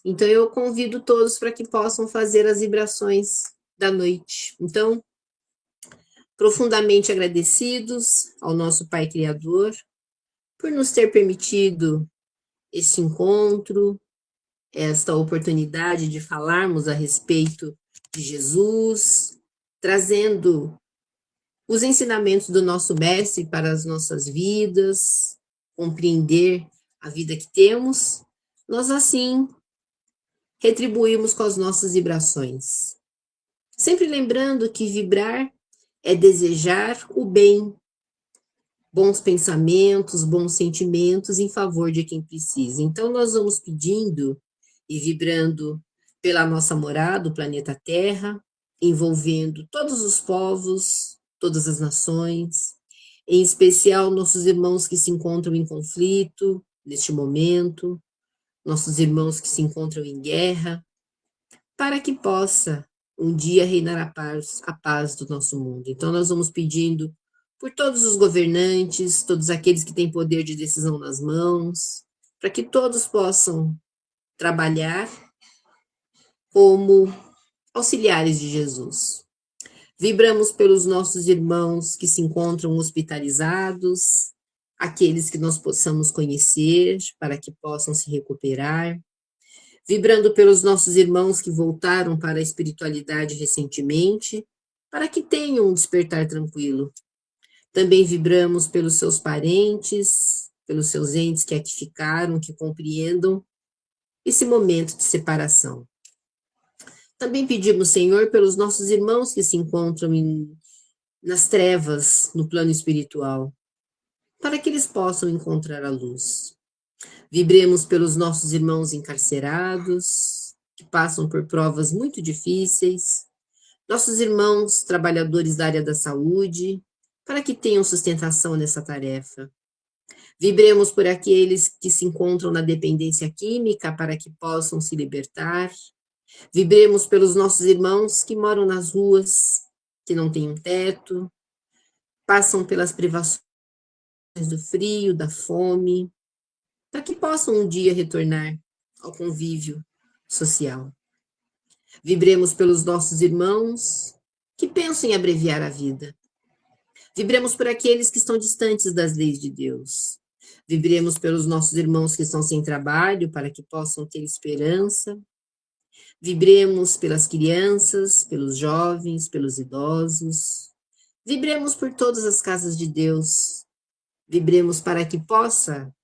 Então, eu convido todos para que possam fazer as vibrações da noite. Então, profundamente agradecidos ao nosso Pai Criador por nos ter permitido esse encontro, esta oportunidade de falarmos a respeito de Jesus, trazendo os ensinamentos do nosso Mestre para as nossas vidas, compreender a vida que temos, nós assim retribuímos com as nossas vibrações. Sempre lembrando que vibrar é desejar o bem, bons pensamentos, bons sentimentos em favor de quem precisa. Então, nós vamos pedindo e vibrando pela nossa morada, o planeta Terra, envolvendo todos os povos, todas as nações, em especial nossos irmãos que se encontram em conflito neste momento, nossos irmãos que se encontram em guerra, para que possa um dia reinar a paz do nosso mundo. Então, nós vamos pedindo por todos os governantes, todos aqueles que têm poder de decisão nas mãos, para que todos possam trabalhar como auxiliares de Jesus. Vibramos pelos nossos irmãos que se encontram hospitalizados, aqueles que nós possamos conhecer para que possam se recuperar. Vibrando pelos nossos irmãos que voltaram para a espiritualidade recentemente, para que tenham um despertar tranquilo. Também vibramos pelos seus parentes, pelos seus entes que aqui ficaram, que compreendam esse momento de separação. Também pedimos, Senhor, pelos nossos irmãos que se encontram nas trevas, no plano espiritual, para que eles possam encontrar a luz. Vibremos pelos nossos irmãos encarcerados, que passam por provas muito difíceis. nossos irmãos trabalhadores da área da saúde, para que tenham sustentação nessa tarefa. Vibremos por aqueles que se encontram na dependência química, para que possam se libertar. Vibremos pelos nossos irmãos que moram nas ruas, que não têm um teto, passam pelas privações do frio, da fome, para que possam um dia retornar ao convívio social. Vibremos pelos nossos irmãos que pensam em abreviar a vida. Vibremos por aqueles que estão distantes das leis de Deus. Vibremos pelos nossos irmãos que estão sem trabalho, para que possam ter esperança. Vibremos pelas crianças, pelos jovens, pelos idosos. Vibremos por todas as casas de Deus. Vibremos para que possa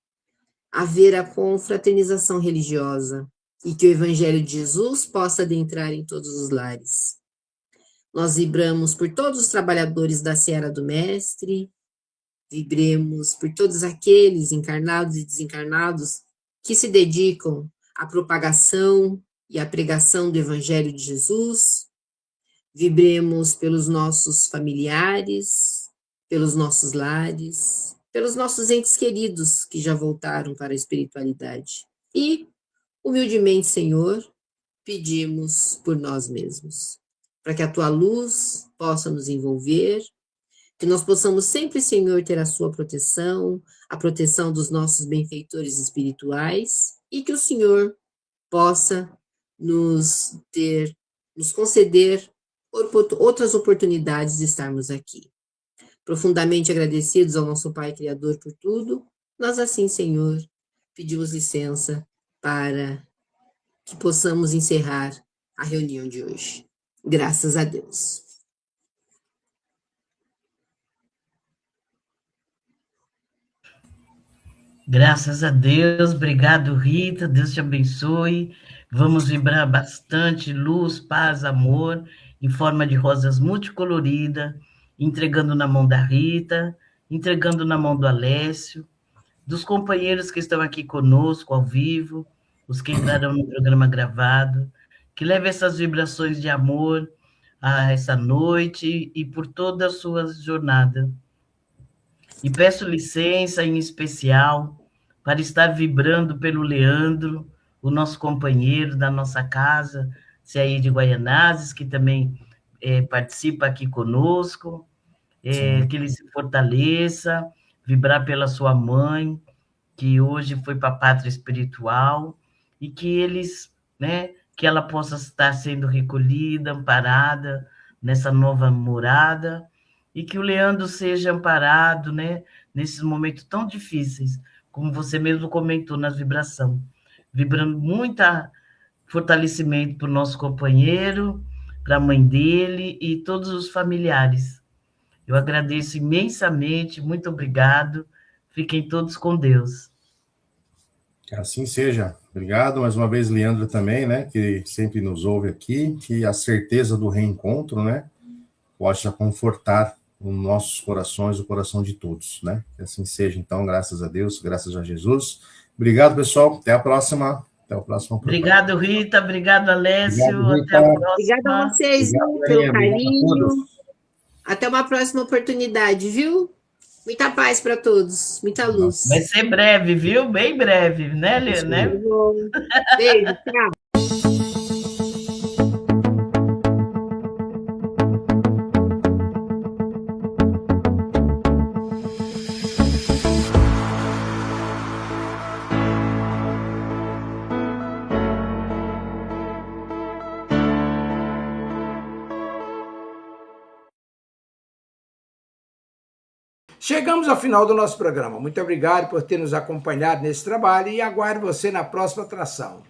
haver a confraternização religiosa e que o Evangelho de Jesus possa adentrar em todos os lares. Nós vibramos por todos os trabalhadores da seara do Mestre, vibremos por todos aqueles encarnados e desencarnados que se dedicam à propagação e à pregação do Evangelho de Jesus. Vibremos pelos nossos familiares, pelos nossos lares, pelos nossos entes queridos que já voltaram para a espiritualidade. E, humildemente, Senhor, pedimos por nós mesmos, para que a Tua luz possa nos envolver, que nós possamos sempre, Senhor, ter a Sua proteção, a proteção dos nossos benfeitores espirituais, e que o Senhor possa nos conceder outras oportunidades de estarmos aqui. Profundamente agradecidos ao nosso Pai Criador por tudo, nós assim, Senhor, pedimos licença para que possamos encerrar a reunião de hoje. Graças a Deus. Graças a Deus, obrigado, Rita, Deus te abençoe. Vamos vibrar bastante luz, paz, amor, em forma de rosas multicoloridas, entregando na mão da Rita, entregando na mão do Alessio, dos companheiros que estão aqui conosco ao vivo, os que entrarão no programa gravado, que leve essas vibrações de amor a essa noite e por toda a sua jornada. E peço licença, em especial, para estar vibrando pelo Leandro, o nosso companheiro da nossa casa, CAI de Guaianazes, que também participa aqui conosco, que ele se fortaleça, vibrar pela sua mãe, que hoje foi para a pátria espiritual, e que eles, né, que ela possa estar sendo recolhida, amparada nessa nova morada, e que o Leandro seja amparado, né, nesses momentos tão difíceis, como você mesmo comentou nas vibrações, vibrando muito fortalecimento para o nosso companheiro, para a mãe dele e todos os familiares. Eu agradeço imensamente, muito obrigado, fiquem todos com Deus. Que assim seja. Obrigado mais uma vez, Leandro, também, né, que sempre nos ouve aqui, que a certeza do reencontro, né, possa confortar os nossos corações, o coração de todos, né? Que assim seja, então, graças a Deus, graças a Jesus. Obrigado, pessoal. Até a próxima. Até o próximo. Obrigado, Rita. Obrigado, Alessio. Obrigado, Rita. Até a próxima. Obrigada a vocês, obrigado, pelo carinho. Até uma próxima oportunidade, viu? Muita paz para todos, muita luz. Vai ser breve, viu? Bem breve, né, né? Beijo, tchau. Chegamos ao final do nosso programa. Muito obrigado por ter nos acompanhado nesse trabalho e aguardo você na próxima atração.